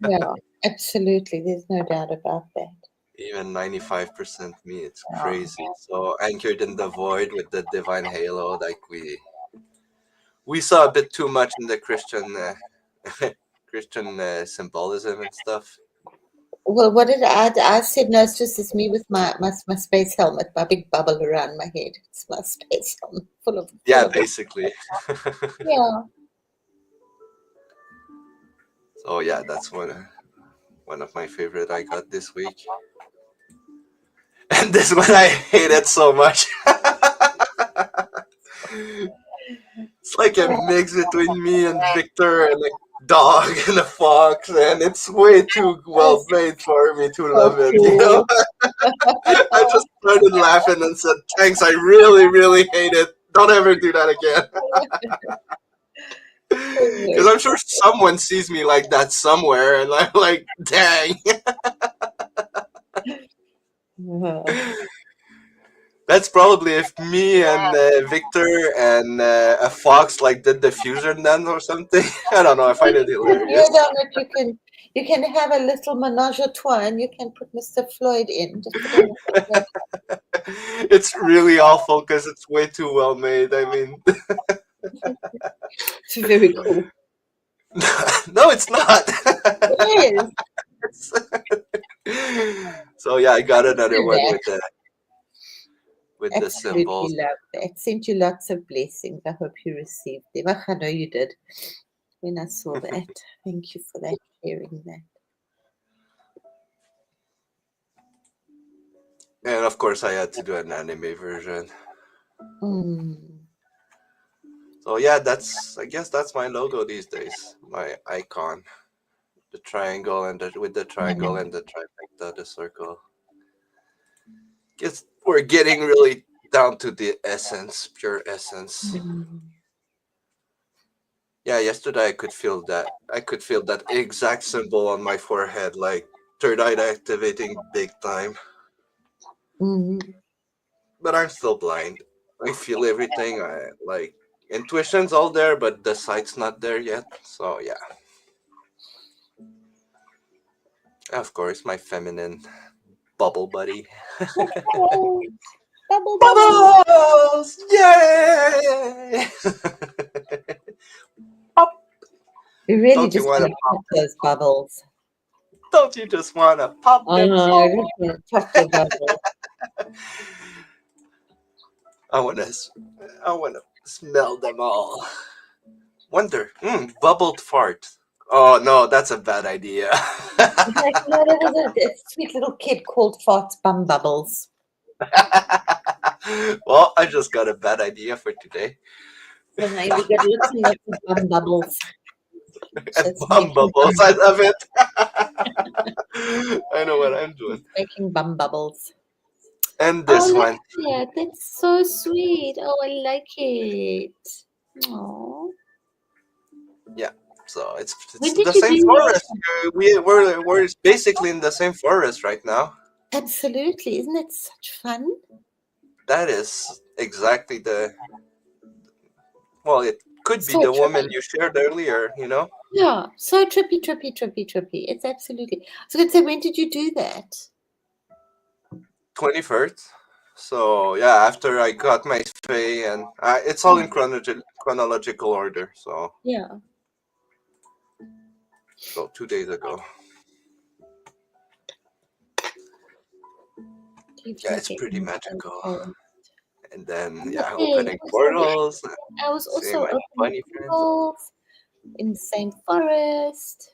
yeah, absolutely. There's no doubt about that. even 95% me. It's Yeah. crazy. So, anchored in the void with the divine halo, like we saw a bit too much in the Christian Christian symbolism and stuff. Well, what did I said? No, it's just it's me with my space helmet, my big bubble around my head. It's my space helmet full Yeah, of it. basically. Yeah. So yeah, that's one of my favorite I got this week. And this one I hate it so much. It's like a mix between me and Victor and a dog and a fox, and it's way too well That's made for me to so love it, you know? cool. I just started laughing and said, thanks, I really, really hate it. Don't ever do that again. Because I'm sure someone sees me like that somewhere, and I'm like, dang. That's probably if me and Victor and a fox like did the fusion dance or something. I don't know. I find it You hilarious. know that you can have a little menage a trois and you can put Mr. Floyd in. Just put him in. It's really awful because it's way too well made. I mean, It's very cool. no, it's not. Yes. So yeah, I got another Do one that. with the Absolutely symbols. love that. Sent you lots of blessings. I hope you received them. I know you did when I saw that. Thank you for that, sharing that. And of course, I had to do an anime version. Mm. So yeah, that's I guess that's my logo these days. My icon, the triangle and with the triangle and the trifecta, the circle. Guess we're getting really down to the essence, pure essence. Mm. Yeah, yesterday I could feel that. I could feel that exact symbol on my forehead, like third eye activating big time. Mm. But I'm still blind. I feel everything. I like intuition's all there, but the sight's not there yet. So yeah, of course, my feminine bubble buddy. Bubbles, bubble, bubble. Bubbles! Yay! Pop! You really Don't you just want to want to pop? pop those bubbles. Don't you just want to pop I them know, I all? just want to pop the bubble. I want to. I want to smell them all. Wonder. Bubbled fart. Oh no, that's a bad idea. Like, no, there was a sweet little kid called Farts Bum Bubbles. Well, I just got a bad idea for today. So now we got lots and lots of bum bubbles. And Just bum making bubbles. I love it. I know what I'm doing. making bum bubbles. And Oh, this look one. at that. That's so sweet. Oh, I like it. Oh. Yeah. So it's When did the you same do that? forest. We're basically in the same forest right now. Absolutely. Isn't it such fun? That is exactly the well. It could be So the woman trippy. you shared earlier. You know, Yeah. So trippy, trippy, trippy, trippy. It's absolutely. I was going to say, when did you do that? 21st. So yeah, after I got my Fae, and it's all in chronological order. Yeah. So 2 days ago. Yeah, it's Definitely pretty in magical. the And then yeah, Okay, opening portals, I was seeing also my opening bunny friends. portals in the same forest.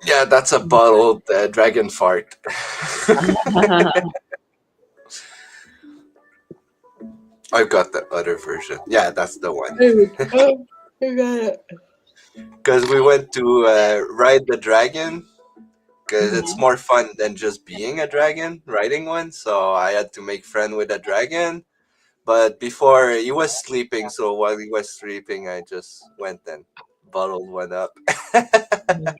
Yeah, that's a bottled dragon fart. I've got the other version. Yeah, that's the one. There we go. I got it. Because we went to ride the dragon. Because it's Mhm. more fun than just being a dragon, riding one. So I had to make friend with a dragon. But before he was sleeping, so while he was sleeping, I just went and bottled one up. Mm.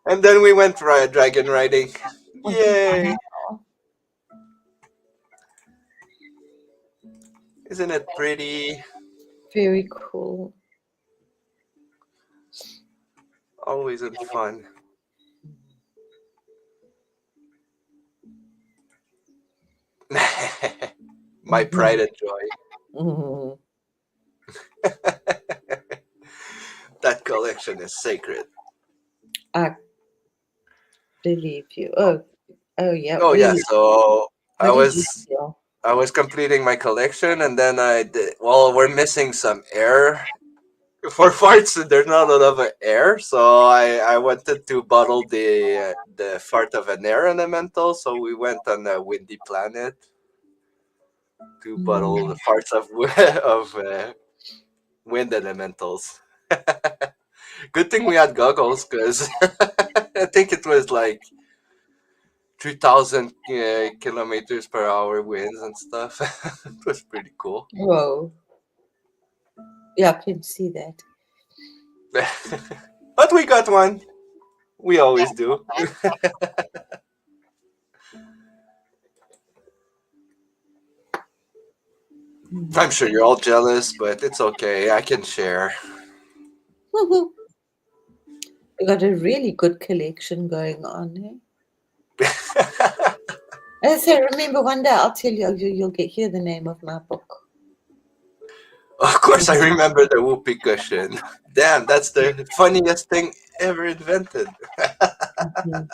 And then we went dragon riding. Yay! Wow, Isn't it pretty? very cool. Always in fun. My pride and joy. Mhm. That collection is sacred. I believe you. Oh yeah, Oh yeah, really. so I How did you was feel? I was completing my collection, and then I did. Well, we're missing some air for farts. There's not a lot of air, so I wanted to bottle the fart of an air elemental. So we went on a windy planet to bottle the Mm. farts of of wind elementals. Good thing we had goggles, because I think it was like 3,000 kilometers per hour winds and stuff. It was pretty cool. Whoa. Yeah, I can see that. But we got one. We always do. Mm. I'm sure you're all jealous, but it's okay. I can share. You got a really good collection going on, eh? As I remember, one day I'll tell you, you'll get hear the name of my book. Of course, I remember the whoopee cushion. Damn, that's the funniest thing ever invented. Mhm.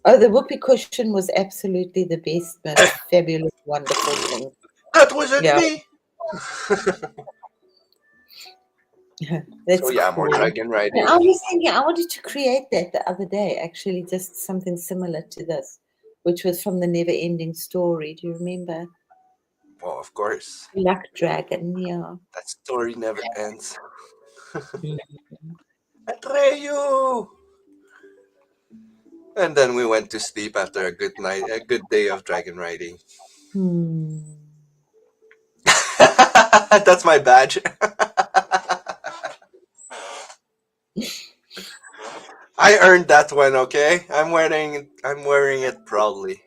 Oh, the whoopee cushion was absolutely the best, most fabulous, wonderful thing. That wasn't Yeah, me. So that's yeah, more cool. dragon And riding. I was thinking, I wanted to create that the other day, actually, just something similar to this, which was from the Never Ending Story. Do you remember? Well, of course. Luck Dragon, yeah. That story never ends. Mm. Atreyu! And then we went to sleep after a good night, a good day of dragon riding. Hmm. That's my badge. I earned that one, okay? I'm wearing it proudly.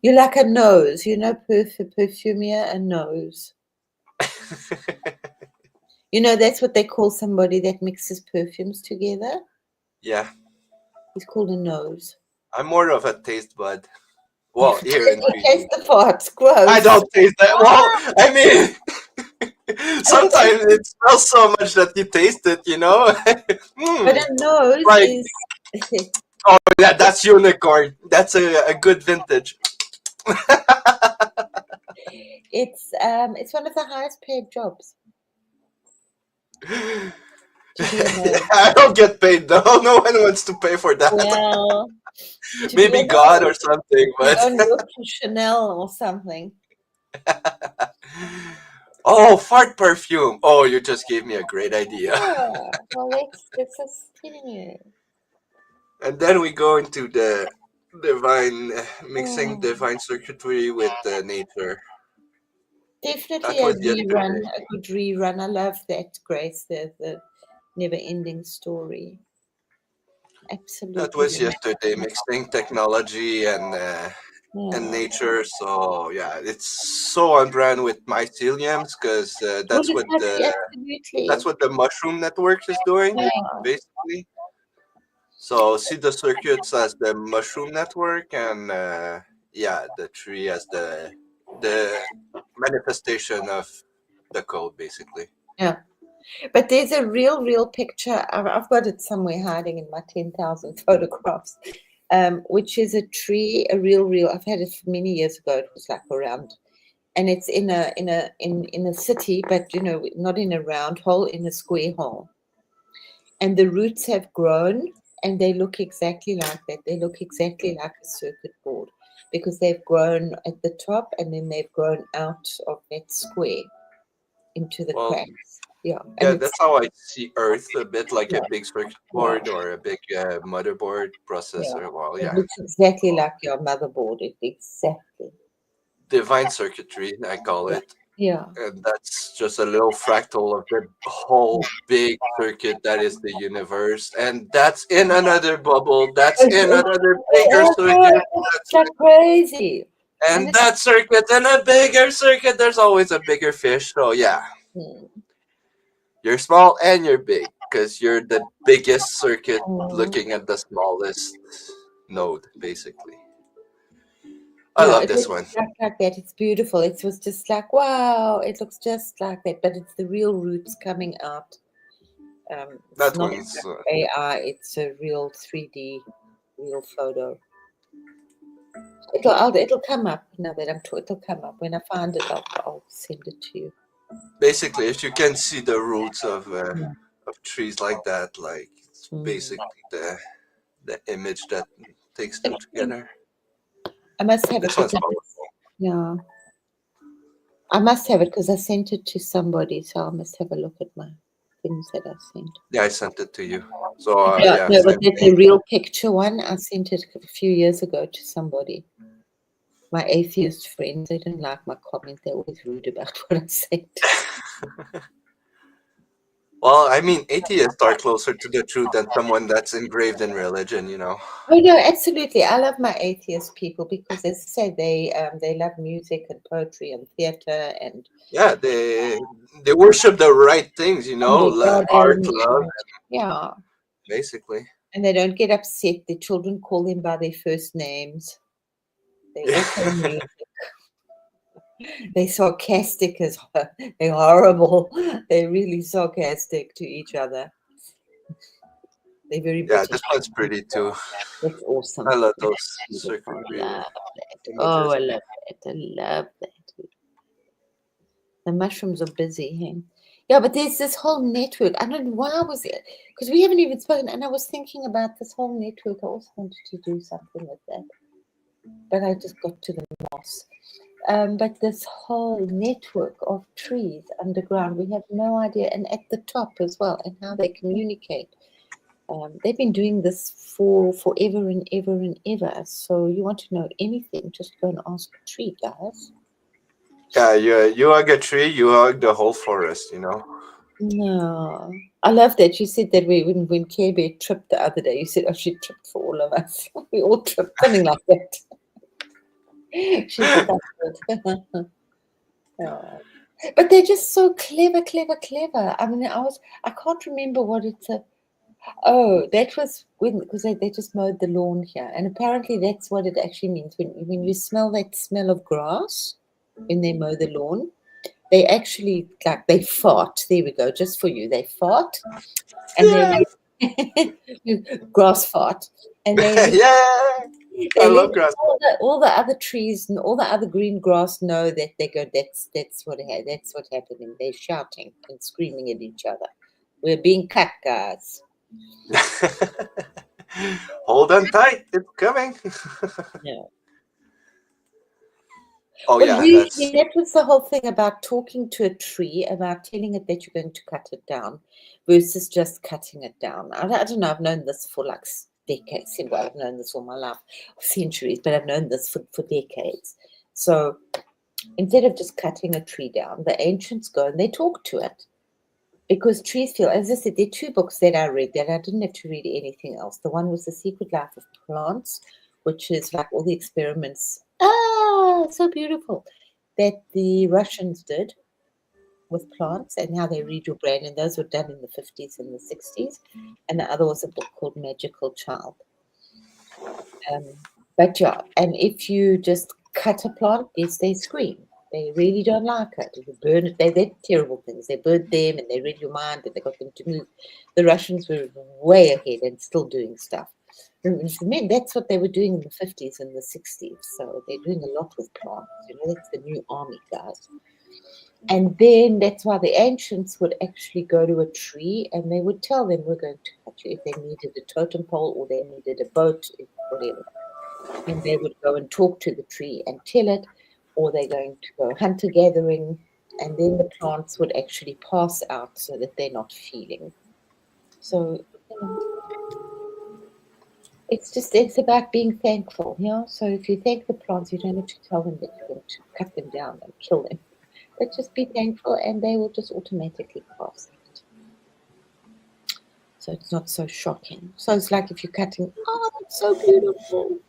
You're like a nose, you know, perfumier, a nose. You know, that's what they call somebody that mixes perfumes together. Yeah, He's called a nose. I'm more of a taste bud. Well, here in You taste Fiji. the farts, I gross. don't taste that. Well, I mean, A taste, sometimes it smells so much that you taste it, you know? but Hmm. a nose Like, is oh, yeah, that's unicorn. That's a good vintage. it's one of the highest paid jobs to be a nose. I don't get paid though. No one wants to pay for that. Well, to be a Maybe God or nose, something, you but don't work for Chanel or something. oh, fart perfume. Oh, you just gave me a great idea. Yeah, well, that's just telling you. And then we go into the divine, mixing Hmm. divine circuitry with nature. Definitely That a was rerun, yesterday. a good rerun. I love that, Grace, the never ending story. That Absolutely was love yesterday, mixing technology and yeah. nature. So yeah, it's so on brand with myceliums, because Well, it's like, that's absolutely. what the mushroom network is doing, Yeah. basically. So see the circuits as the mushroom network, and yeah, the tree as the manifestation of the code, basically. Yeah. But there's a real picture. I've got it somewhere hiding in my 10,000 photographs, which is a tree, a real. I've had it many years ago. It was like around, and it's in a city, but you know, not in a round hole, in a square hole. And the roots have grown, and they look exactly like that. They look exactly like a circuit board because they've grown at the top, and then they've grown out of that square into the Well, cracks. Yeah, and Yeah, it's that's how I see Earth, a bit like yeah, a big circuit yeah, board or a big motherboard yeah. processor. Well, It yeah, looks exactly like your motherboard. It exactly. divine circuitry, I call Yeah, it. yeah. And that's just a little fractal of the whole big circuit that is the universe. And that's in another bubble. That's in another bigger Oh circuit. God, it's like crazy. And And it's that circuit and a bigger circuit. There's always a bigger fish. So, yeah, mm, you're small and you're big because you're the biggest circuit mm. looking at the smallest node, basically. I Yeah, love it this looks one. like that. It's beautiful. It was just like, wow, it looks just like that, but it's the real roots coming out. It's That not one's. AI, it's a real 3D, real photo. It'll come up now that it'll come up. When I find it, I'll send it to you. Basically, if you can see the roots Yeah. of trees like that, like it's Mm. basically the image that takes And them together. I must have it This one's because powerful. yeah, I must have it because I sent it to somebody, so I must have a look at my things that I sent. Yeah, I sent it to you. So Yeah, yeah, no, but same that's thing. a real picture one. I sent it a few years ago to somebody. My atheist friends, they didn't like my comment. They're always rude about what I said. Well, I mean, atheists are closer to the truth than someone that's engraved in religion. You know. Oh no, absolutely. I love my atheist people because, as I say, they love music and poetry and theatre and Yeah, they worship the right things. You know, the art, garden love, and yeah, basically. and they don't get upset. The children call them by their first names. They Yeah, all play music. They're sarcastic as they're horrible. They're really sarcastic to each other. They're very yeah. British. This one's pretty too. That's awesome. I love That's those beautiful. I circuitry love that. Oh, images. I love that. I love that. The mushrooms are busy. Hey? Yeah, but there's this whole network. I don't know why I was it because we haven't even spoken. And I was thinking about this whole network. I also wanted to do something with that, but I just got to the moss. But this whole network of trees underground, we have no idea, and at the top as well, and how they communicate. They've been doing this for forever and ever and ever. So you want to know anything, just go and ask a tree, guys. Yeah, you hug a tree, you hug the whole forest. You know. No, I love that you said that when KB tripped the other day, you said, "Oh, she tripped for all of us. We all tripped," something like that. She's the best. Oh. But they're just so clever, clever, clever. I mean, I can't remember what it's a. Oh, that was when because they just mowed the lawn here, and apparently that's what it actually means when you smell that smell of grass when they mow the lawn. They actually like they fart. There we go, just for you. They fart, and then Yeah, grass fart, and yeah. I they let love grass. all the other trees and all the other green grass know that they go. That's what's happening. They're shouting and screaming at each other. We're being cut, guys. Hold on tight, it's coming. Yeah. Oh Well, yeah, usually that's that was the whole thing about talking to a tree, about telling it that you're going to cut it down versus just cutting it down. I don't know. I've known this for like decades. Well, I've known this all my life, centuries, but I've known this for decades. So instead of just cutting a tree down, the ancients go and they talk to it because trees feel, as I said, there are two books that I read that I didn't have to read anything else. The one was The Secret Life of Plants, which is like all the experiments. So beautiful that the Russians did with plants and how they read your brain. And those were done in the 50s and the 60s. And the other was a book called Magical Child. But yeah, and if you just cut a plant, yes, they scream. They really don't like it. If you burn it, they're terrible things. They burn them and they read your mind and they got them to move. The Russians were way ahead and still doing stuff. And for men, that's what they were doing in the 50s and the 60s. So they're doing a lot with plants. You know, that's the new army, guys. And then that's why the ancients would actually go to a tree and they would tell them, we're going to cut you if they needed a totem pole or they needed a boat, whatever. And they would go and talk to the tree and tell it, or they're going to go hunter gathering and then the plants would actually pass out so that they're not feeling. So, it's about being thankful, So if you thank the plants, you don't have to tell them that you're going to cut them down and kill them. But just be thankful, and they will just automatically pass out. So it's not so shocking. So it's like if you're cutting, oh, that's so beautiful.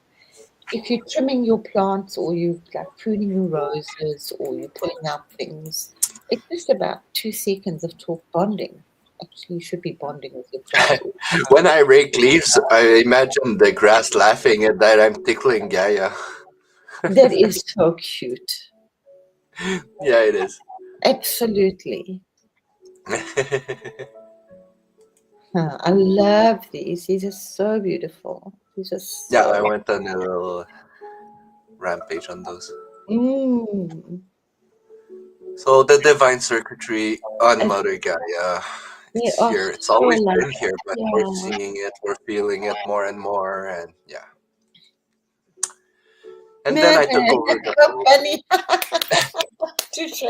If you're trimming your plants, or you're like pruning your roses, or you're pulling out things, it's just about 2 seconds of talk bonding. Actually, you should be bonding with your plants all the When time. I rake leaves, I imagine the grass laughing and that I'm tickling Gaia. That is so cute. Yeah, it is. Absolutely. I love these. These are so beautiful. These are Yeah, so. I went on a little rampage on those. Mm. So the divine circuitry on And Mother Gaia, they it's are here. It's so always like, been here, but we're yeah. seeing it, we're feeling it more and more, and yeah. And then I took over That's the so boat. funny. Touche.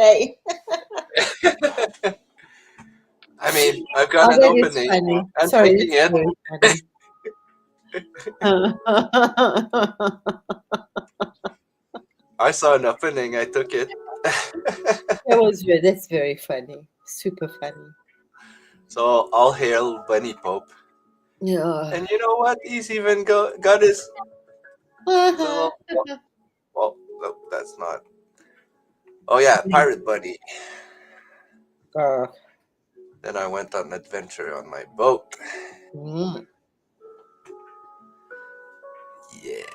I mean, I've got Oh, an that is opening. funny. I'm Sorry, taking that's it. very funny. I saw an opening. I took it. That's very funny. Super funny. So all hail Bunny Pope. Yeah. And you know what? He's even got his little. Well, no, that's not. Oh yeah, Pirate Bunny. Uh, Then I went on an adventure on my boat. mm. Yeah,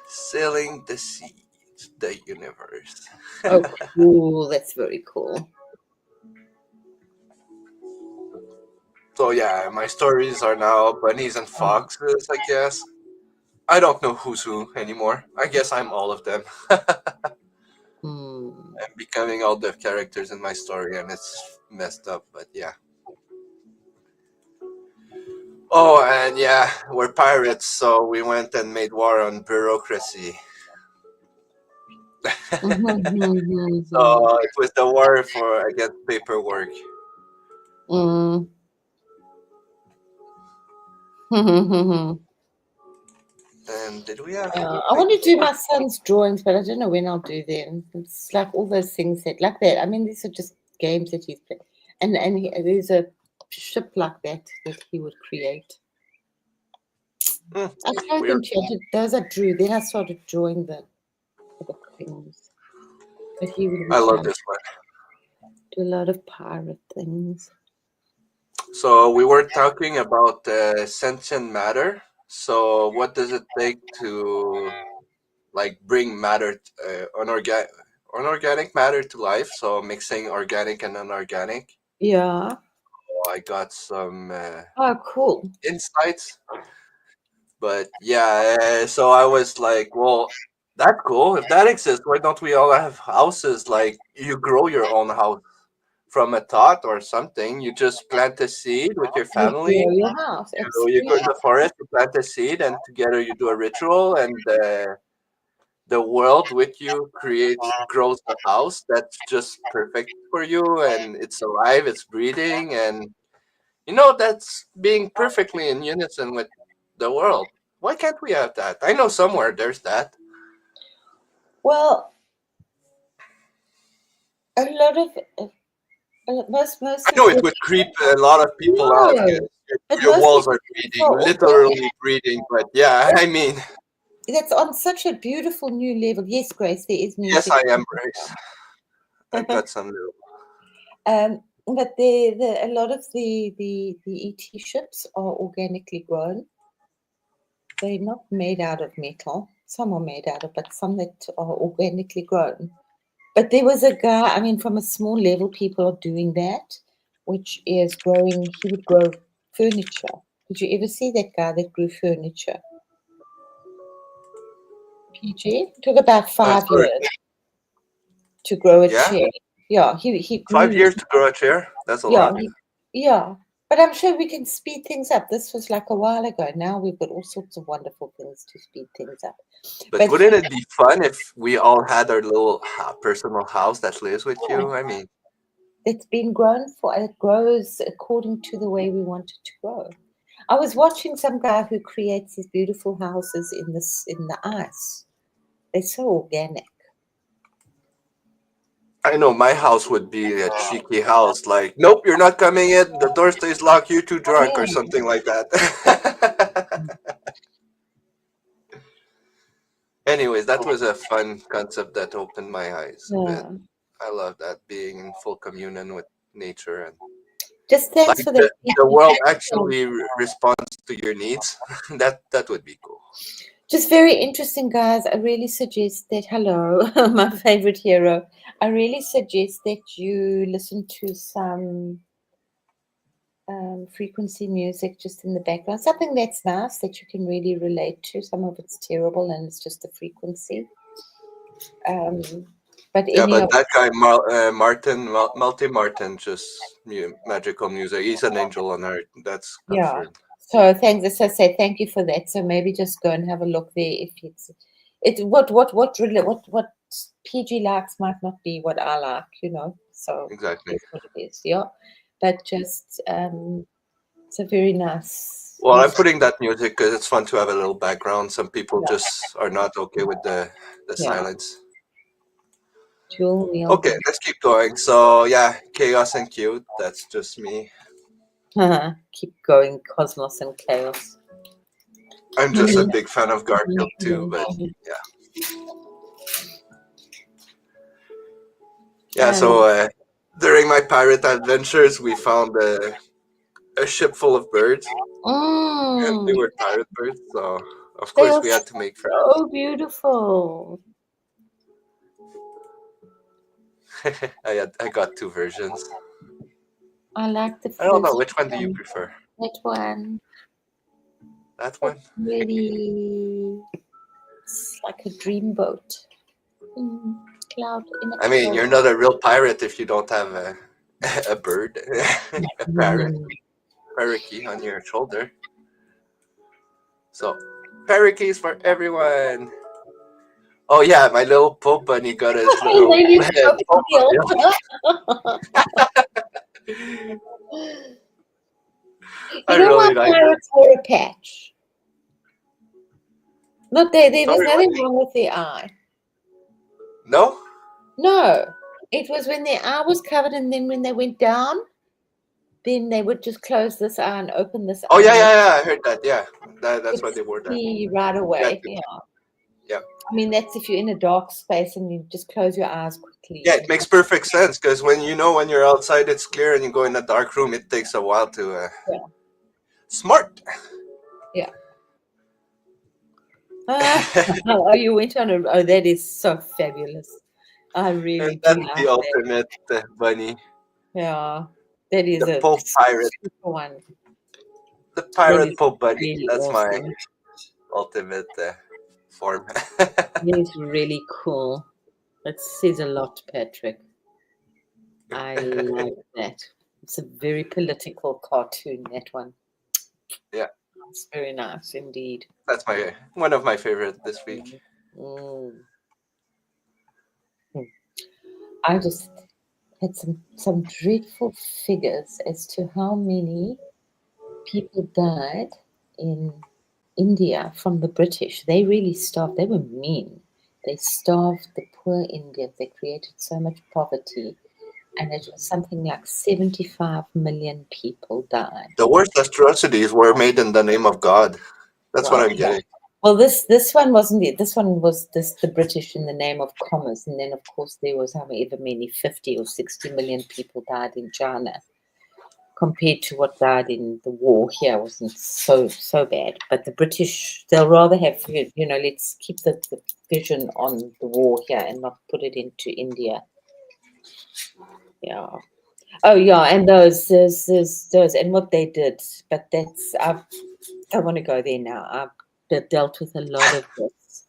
sailing the seas, the universe. Oh, cool. That's very cool. So yeah, my stories are now bunnies and foxes, I guess. I don't know who's who anymore. I guess I'm all of them. Mm. I'm becoming all the characters in my story, and it's messed up, but yeah. Oh, and yeah, we're pirates, so we went and made war on bureaucracy. Mm-hmm. So it was the war for against paperwork. Mm. I And did we have want anything to do more? my son's drawings, but I don't know when I'll do them. It's like all those things that, like that. I mean, these are just games that he's playing, and there's a ship like that he would create. Hmm, I tried weird. them too. Those I drew. Then I started drawing the other things. But he would I also love this one. do a lot of pirate things. So we were talking about sentient matter. So what does it take to like bring matter, unorganic matter to life? So mixing organic and inorganic. Yeah. So I got some Oh, cool. insights. But yeah, so I was like, well, that's cool. If that exists, why don't we all have houses? Like you grow your own house from a thought or something. You just plant a seed with your You grow family. your house. You go to the forest, you plant a seed, and together you do a ritual, and the world with you creates grows a house that's just perfect for you, and it's alive, it's breathing, and that's being perfectly in unison with the world. Why can't we have that? I know somewhere there's that. Well, a lot of most I of know it the would creep a lot of people out. Yes, no, but your most of walls the are people breathing, also literally breathing. But yeah, I mean, that's on such a beautiful new level. Yes, Grace, there is yes, music. I embrace. I've got some little. But a lot of the ET ships are organically grown. They're not made out of metal. Some are made out of, but some that are organically grown. But there was a guy, I mean, from a small level, people are doing that, which is growing, he would grow furniture. Did you ever see that guy that grew furniture? PG? It took about 5 years Sorry. to grow a Yeah, chair. Yeah, he grew, 5 years to grow a chair. That's a yeah, lot. yeah. But I'm sure we can speed things up. This was like a while ago. Now we've got all sorts of wonderful things to speed things up. But But wouldn't it be fun if we all had our little personal house that lives with you? I mean, it's been grown for, it grows according to the way we want it to grow. I was watching some guy who creates these beautiful houses in the ice. They're so organic. I know my house would be a cheeky house. Like, nope, you're not coming in. The door stays locked. You're too drunk, or Yeah. something like that. Anyways, that was a fun concept that opened my eyes a bit. Yeah. I love that, being in full communion with nature, and Just like thanks for the the world feedback. actually responds to your needs. That would be cool. Just very interesting, guys. I really suggest that, hello, my favorite hero. I really suggest that you listen to some frequency music just in the background, something that's nice that you can really relate to. Some of it's terrible and it's just the frequency. Um, but Yeah, any but of, that guy Multi Martin, just magical music. He's an angel on earth. That's yeah. confirmed. So thanks, as I say, thank you for that. So maybe just go and have a look there. If it's what PG likes might not be what I like, you know. So Exactly. it's what it is, yeah. But just it's a very nice Well, I'm music. putting that music because it's fun to have a little background. Some people Yeah, just are not okay with the yeah. silence. Dual Okay, wielding. let's keep going. So yeah, chaos and cute. That's just me. Keep going, cosmos and chaos. I'm just a big fan of Garfield too, but yeah, yeah. Um, So during my pirate adventures, we found a ship full of birds, and they mm, were pirate birds. So of they course are we had to make friends. so beautiful. I got two versions. I like the I don't know, first which one do you one. prefer? That one. That It's one? really, it's like a dreamboat. Mm, cloud in a I mean, cloud. you're not a real pirate if you don't have a bird, a Mm. parakeet on your shoulder. So, parakeets for everyone. Oh yeah, my little Pope bunny got his And little then you go Pope feel. mobile. I You know why really like it. pirates wear a patch? Not there. There was Sorry, what? nothing wrong with their eye. No? No, it was when their eye was covered, and then when they went down, then they would just close this eye and open this Oh eye, yeah, and you yeah, yeah. I heard that. Yeah, that's could why they wore that. see right Yeah, away. Yeah, yeah, I mean that's if you're in a dark space and you just close your eyes quickly. yeah. It makes perfect sense because when you're outside, it's clear, and you go in a dark room, it takes a while to Yeah, smart. yeah. Oh, you went on a. Oh, that is so fabulous. I And really do that's like the that. ultimate bunny, Yeah, that is the a Pope pirate, super one. the That pirate is Pope bunny. really That's my awesome. ultimate form. That is really cool. That says a lot, Patrick. I like that. It's a very political cartoon, that one. Yeah, It's very nice indeed. that's my one of my favorite this week. Mm. I just had some dreadful figures as to how many people died in India from the British. They really starved. They were mean. They starved the poor Indians. They created so much poverty, and it was something like 75 million people died. The worst atrocities were made in the name of God. That's what Well, I'm getting. well, this one wasn't it. This one was the British in the name of commerce, and then of course there was however many 50 or 60 million people died in China compared to what died in the war here wasn't so bad. But the British, they'll rather have, let's keep the vision on the war here and not put it into India. Yeah. Oh yeah, and those and what they did. But I don't want to go there now. I've dealt with a lot of this.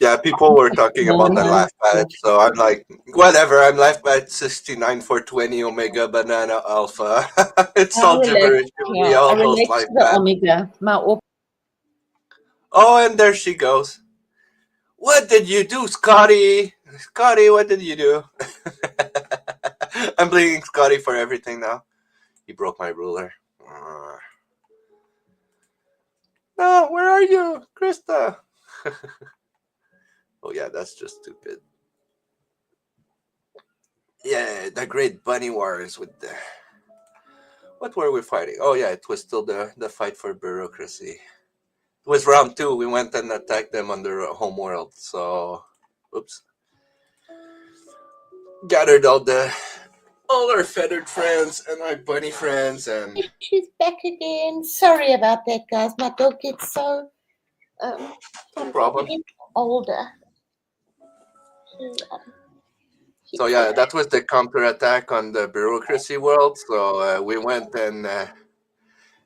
Yeah, people were talking No, about the no, life pad, so I'm like, whatever. I'm life pad 69 for 20 Omega Banana Alpha. It's I all relate. gibberish to me, Yeah, I all those relate life to the pads. Omega. Oh, and there she goes. What did you do, Scotty? Scotty, what did you do? I'm blaming Scotty for everything now. He broke my ruler. No, where are you, Krista? Oh yeah, that's just stupid. Yeah, the Great Bunny Wars with the. What were we fighting? Oh yeah, it was still the fight for bureaucracy. It was round 2. We went and attacked them on their home world. So, oops. Gathered all our feathered friends and our bunny friends, and She's back again. Sorry about that, guys. My dog gets so no she's problem. getting older. She So yeah, that was the counterattack on the bureaucracy world. So we went and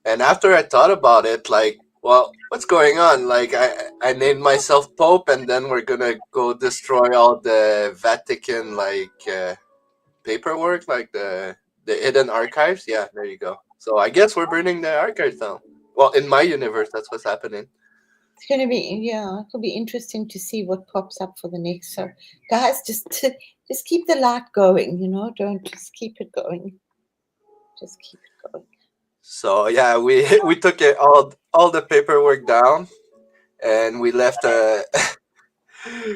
after I thought about it, like, well, what's going on? Like, I named myself Pope, and then we're gonna go destroy all the Vatican paperwork, like the hidden archives. Yeah, there you go. So I guess we're burning the archives down. Well, in my universe, that's what's happening. It's going to be, yeah, it'll be interesting to see what pops up for the next. So, guys, just keep the light going. Don't just keep it going. Just keep it going. So yeah, we we took it all the paperwork down, and we left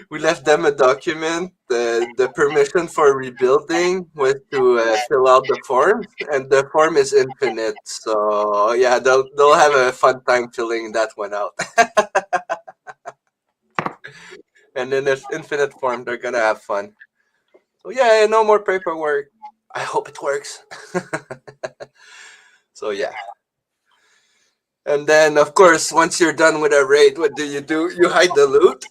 we left them a document. The permission for rebuilding was to fill out the form, and the form is infinite. So yeah, they'll have a fun time filling that one out. And in this infinite form, they're gonna have fun. So yeah, no more paperwork. I hope it works. So yeah. And then, of course, once you're done with a raid, what do? You hide the loot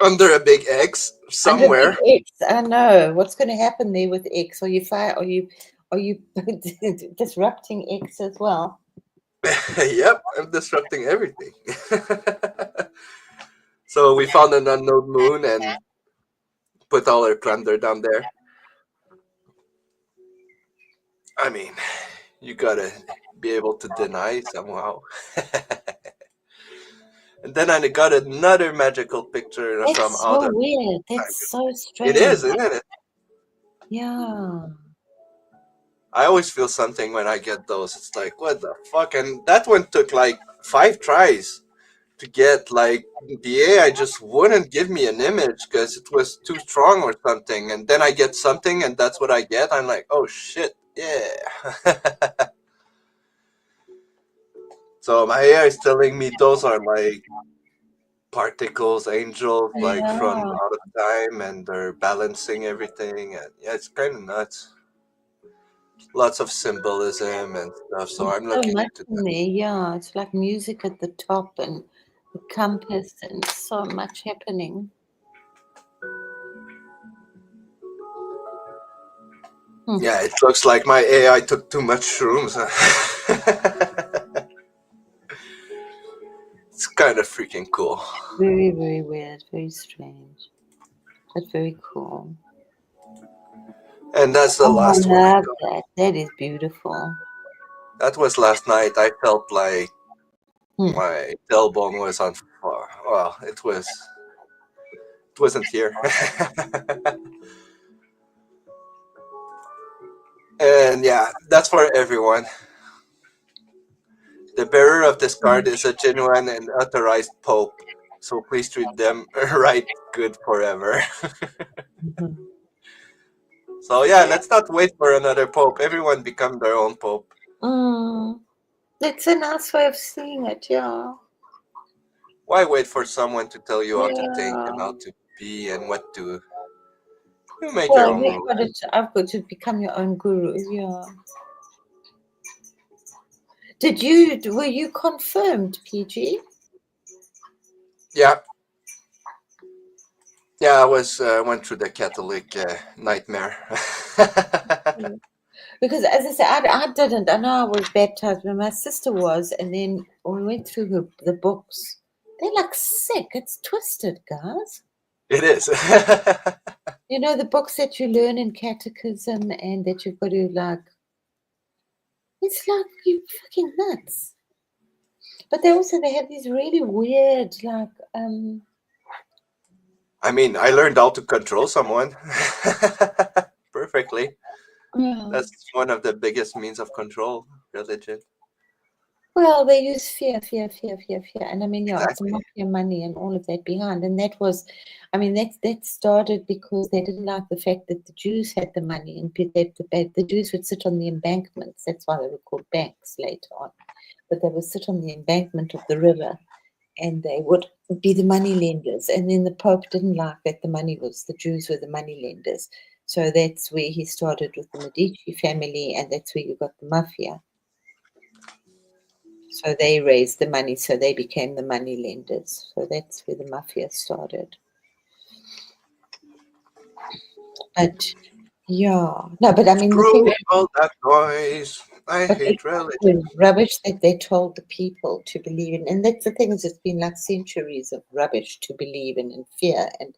under a big X Under somewhere. big X, I know what's going to happen there with X. Are you fire? Are you disrupting X as well? Yep, I'm disrupting everything. So we found an unknown moon and put all our plunder down there. I mean, you gotta be able to deny somehow. And then I got another magical picture from That's out so of weird. time. That's so It strange. is, isn't it? Yeah. I always feel something when I get those. It's like, what the fuck? And that one took like 5 tries to get. Like, the AI just wouldn't give me an image because it was too strong or something. And then I get something, and that's what I get. I'm like, oh shit, yeah. So my AI is telling me those are like particles, angels, like from Yeah. out of time, and they're balancing everything. And yeah, it's kind of nuts. Lots of symbolism and stuff. So There's I'm so looking much into in that. there. Yeah. It's like music at the top and the compass and so much happening. Hmm. Yeah, it looks like my AI took too much shrooms. It's kind of freaking cool. Very, very weird. Very strange. But very cool. And that's the Oh, I last one I love got. that. That is beautiful. That was last night. I felt like Hmm. my tailbone was on fire. Well, it wasn't here. And yeah, that's for everyone. The bearer of this card is a genuine and authorized pope. So please treat them right good forever. Mhm. So yeah, let's not wait for another pope. Everyone become their own pope. Mm. It's a nice way of seeing it. Yeah. Why wait for someone to tell you how to think and Yeah. how to be and what to? You make your Well, own rules. I've got to become your own guru. Yeah. Were you confirmed, PG? Yeah, yeah. I went through the Catholic nightmare. Because as I said, I didn't. I know I was baptized, but my sister was, and then we went through the books, They're like sick. It's twisted, guys. It is. You know, the books that you learn in catechism and that you've got to like, it's like you fucking nuts. But they have these really weird, like, I mean, I learned how to control someone perfectly. yeah. That's one of the biggest means of control, religion. Well, they use fear, fear, fear, fear, fear. And I mean, yeah, it's Exactly. mafia money and all of that behind. And that was, I mean, that started because they didn't like the fact that the Jews had the money and the Jews would sit on the embankments. That's why they were called banks later on. But they would sit on the embankment of the river and they would be the money lenders. And then the Pope didn't like that the Jews were the money lenders. So that's where he started with the Medici family, and that's where you got the mafia. So they raised the money, so they became the money lenders. So that's where the mafia started. But yeah, no, but I mean, the thing Screw all that noise. I but hate religion. the rubbish that they told the people to believe in, and that's the thing is, it's been like centuries of rubbish to believe in and fear, and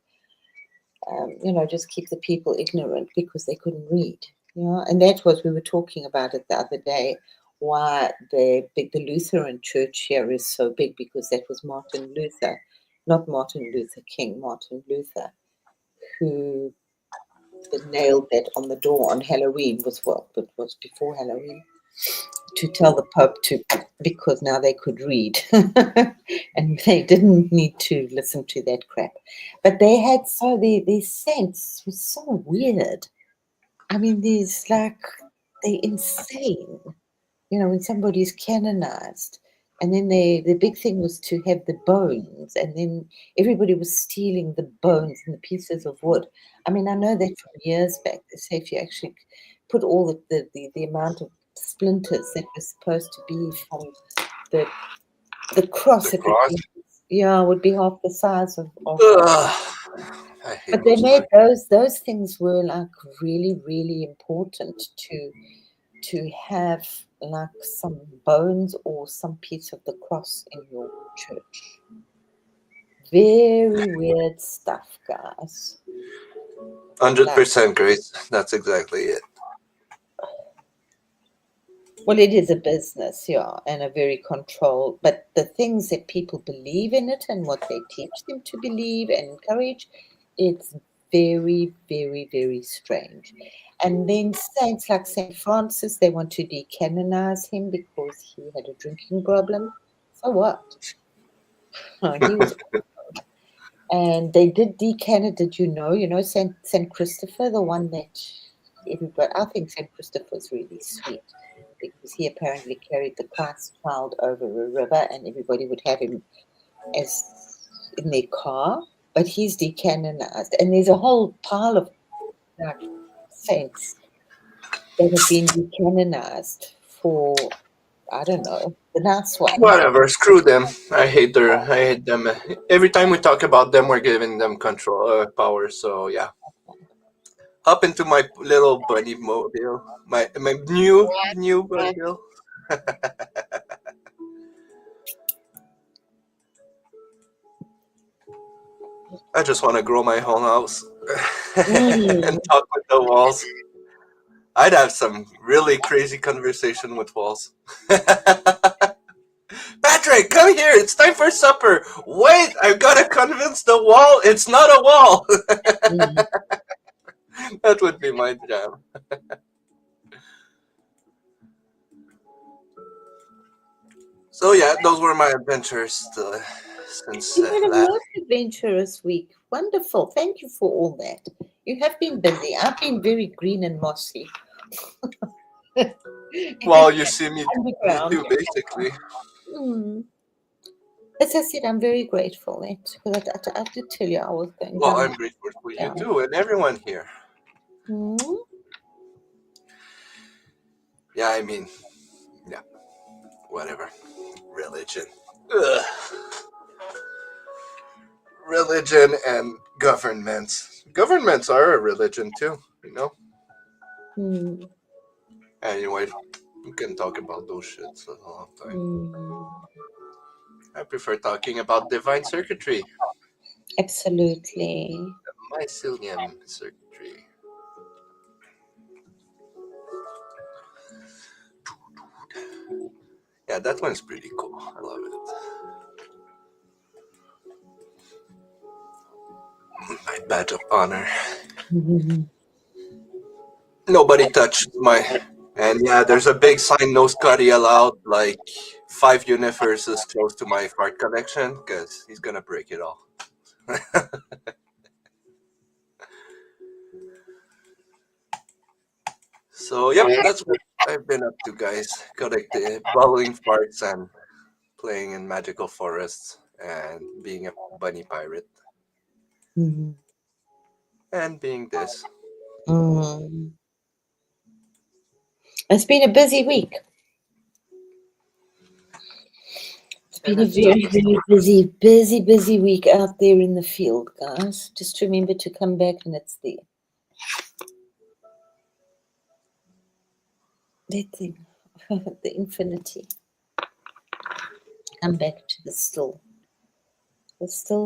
just keep the people ignorant because they couldn't read. And that was we were talking about it the other day. Why the Lutheran Church here is so big, because that was Martin Luther, not Martin Luther King, Martin Luther, who nailed that on the door on Halloween. But was before Halloween, to tell the Pope to, because now they could read and they didn't need to listen to that crap. But they had their saints was so weird. I mean, they're insane. When somebody's canonized, and then the big thing was to have the bones, and then everybody was stealing the bones and the pieces of wood. I mean, I know that from years back. They say if you actually put all the amount of splinters that were supposed to be from the cross, The it would cross. be, yeah, would be half the size of Ugh, I hate but they those made things. those things were like really, really important to have like some bones or some piece of the cross in your church. Very weird stuff, guys. Like, 100% Grace. That's exactly it. well, it is a business, yeah, and a very controlled, but the things that people believe in it and what they teach them to believe and encourage, it's very, very, very strange. And then saints like Saint Francis, they want to decanonize him because he had a drinking problem. So what? He was, and they did decanon. Did Saint Christopher, the one that everybody? I think Saint Christopher's really sweet because he apparently carried the Christ child over a river, and everybody would have him as in their car. But he's decanonized, and there's a whole pile of like saints that have been decanonized for, I don't know, the nice ones. Whatever. Screw them. I hate their. I hate them. Every time we talk about them, we're giving them control, power. So yeah. Hop into my little bunny mobile. My new bunny mobile. I just want to grow my own house Mm. and talk with the walls. I'd have some really crazy conversation with walls. Patrick, come here. It's time for supper. Wait, I've got to convince the wall it's not a wall. Mm. That would be my jam. So yeah, those were my adventures since You had a last. most adventurous week. Wonderful. Thank you for all that. You have been busy. I've been very green and mossy. Well, you see me Underground. too, basically. Mm. As I said, I'm very grateful because I did tell you I was going Well, down. I'm grateful for you Down. too, and everyone here. Mm. Yeah, I mean, yeah, whatever. Religion. Ugh. Religion and governments. Governments are a religion too, you know? Mm. Anyway, we can talk about those shits a long time. Mm. I prefer talking about divine circuitry, Absolutely. mycelium circuitry. Yeah, that one's pretty cool. I love it. My badge of honor. Mhm. Nobody touched my. And yeah, there's a big sign, no Scotty allowed, like 5 universes close to my fart collection, because he's gonna break it all. So, yep, that's what I've been up to, guys. Collecting, bubbling farts and playing in magical forests and being a bunny pirate Mhm. and being this. Mm. It's been a busy week. It's been And a it's just very, very busy week out there in the field, guys. Just remember to come back and it's there. That thing, the infinity. Come back to the still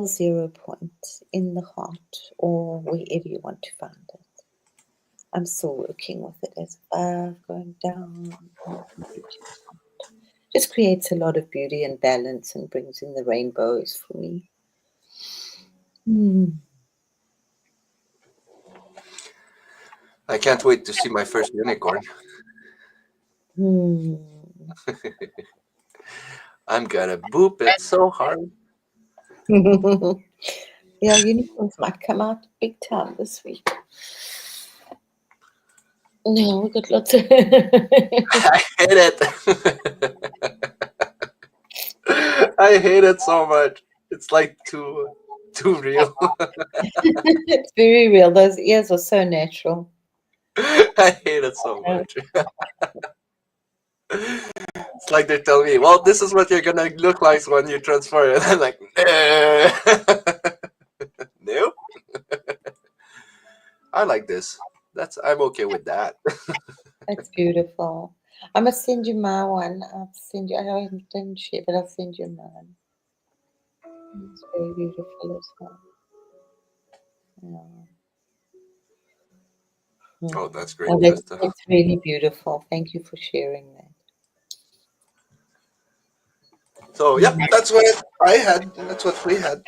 0 point in the heart or wherever you want to find it. I'm still working with it as 5 going down. Just creates a lot of beauty and balance and brings in the rainbows for me. Mm. I can't wait to see my first unicorn. Hmm. I'm gonna boop it so hard. Yeah, unicorns might come out big time this week. No, we got lots of. I hate it. I hate it so much. It's like too real. It's very real. Those ears are so natural. I hate it so much. It's like they're telling me, well, this is what you're gonna look like when you transfer it. I'm like, nope. I like this. I'm okay with that. That's beautiful. I must send you my one. I'll send you. I don't share, but I'll send you mine. It's very beautiful as well. Yeah. Oh, Mm. that's great, Oh, sister. that's really beautiful. Thank you for sharing that. So, yep, Mhm. that's what I had. That's what we had.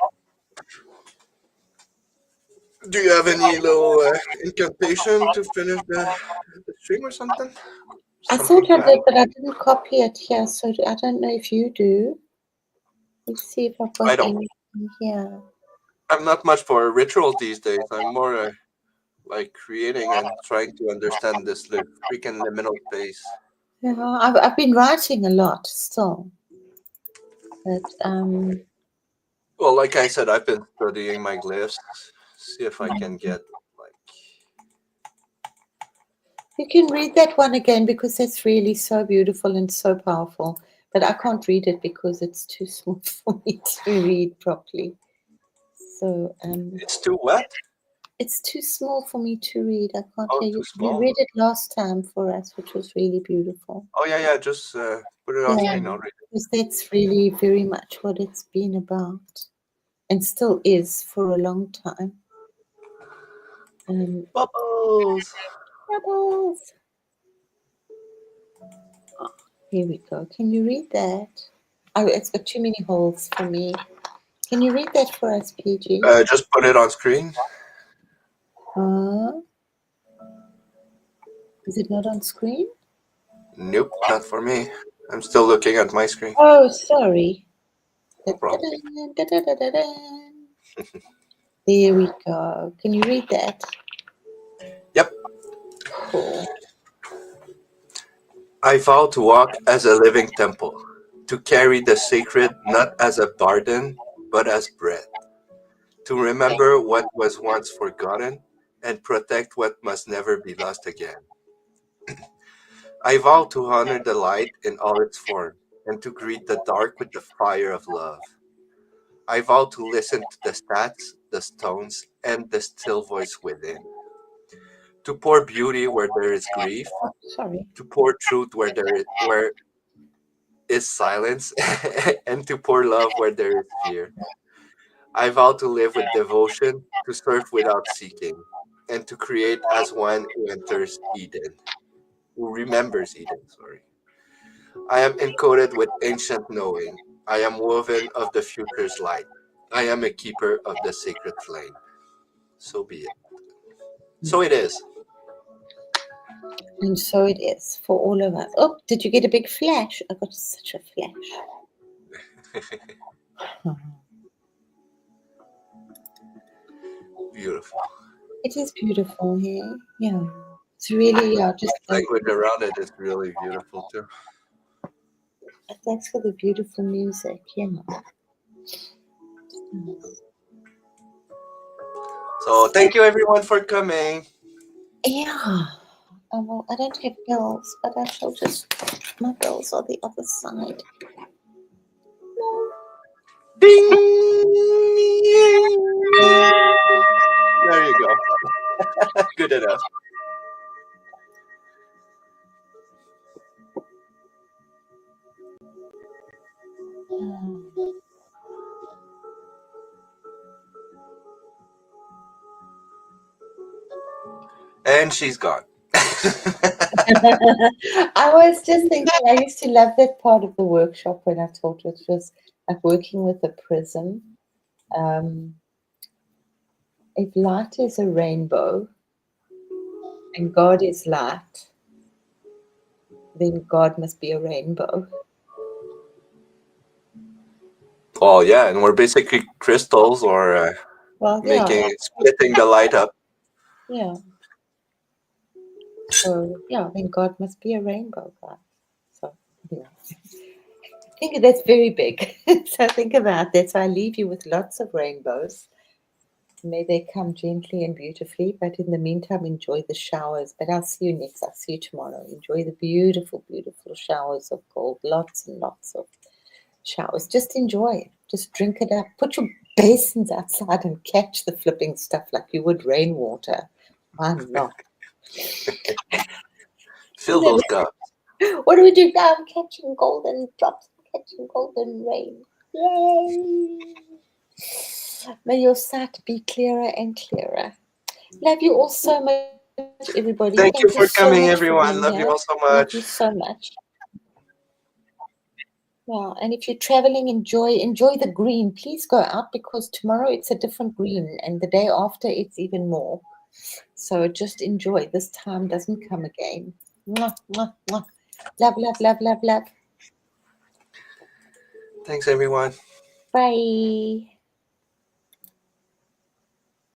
Do you have any little incantation to finish the stream or something? I Something thought I to add? did, but I didn't copy it here, so I don't know if you do. Let's see if I've got I don't. anything here. I'm not much for rituals these days. I'm more like creating and trying to understand this freaking liminal space. Yeah, I've been writing a lot still, but Well, like I said, I've been studying my glyphs, see if I can get like. you can read that one again because it's really so beautiful and so powerful. But I can't read it because it's too small for me to read properly. So It's too wet. it's too small for me to read. I can't Oh, hear you. too You small. read it last time for us, which was really beautiful. Oh yeah, yeah. Just put it on Yeah, screen already. because that's really very much what it's been about and still is for a long time. Bubbles. Bubbles. Here we go. Can you read that? Oh, it's got too many holes for me. Can you read that for us, PG? Just put it on screen. Uh, is it not on screen? Nope, not for me. I'm still looking at my screen. Oh, sorry. No problem. Da-da-dun, da-da-da-da-dun. There we go. Can you read that? Yep. Cool. I vow to walk as a living temple, to carry the sacred not as a burden, but as bread, to remember what was once forgotten and protect what must never be lost again. I vow to honor the light in all its form and to greet the dark with the fire of love. I vow to listen to the stats, the stones, and the still voice within, to pour beauty where there is grief, Oh, sorry. to pour truth where is silence and to pour love where there is fear. I vow to live with devotion, to serve without seeking, and to create as one who enters Eden, who remembers Eden, sorry. I am encoded with ancient knowing. I am woven of the future's light. I am a keeper of the sacred flame. So be it. So it is. And so it is for all of us. Oh, did you get a big flash? I got such a flash. Beautiful. It is beautiful here. Yeah. It's really, just Language around it is really beautiful too. thanks for the beautiful music. Yeah. So thank you everyone for coming. Yeah. Oh, well, I don't have bills, but I shall just. My bills are the other side. Ding! There you go. Good enough. And she's gone. I was just thinking, I used to love that part of the workshop when I taught, which was like working with a prism. If light is a rainbow and God is light, then God must be a rainbow. Oh yeah, and we're basically crystals or Well, splitting the light up. yeah. So yeah, then God must be a rainbow, guys. So yeah. I think that's very big. So think about that. So I leave you with lots of rainbows. May they come gently and beautifully. But in the meantime, enjoy the showers. But I'll see you next. I'll see you tomorrow. Enjoy the beautiful, beautiful showers of gold. Lots and lots of showers. Just enjoy. Just drink it up. Put your basins outside and catch the flipping stuff like you would rainwater. Why not? Fill those cups. What do we do now? I'm catching golden drops. I'm catching golden rain. Yay! May your sight be clearer and clearer. Love you all so much, everybody. Thank you for so coming, much everyone. being Love you here. all so Love much. you so much. Yeah, and if you're traveling, enjoy the green. Please go out because tomorrow it's a different green, and the day after it's even more. So just enjoy. This time doesn't come again. Mwah, mwah, mwah. Love, love, love, love, love. Thanks, everyone. Bye.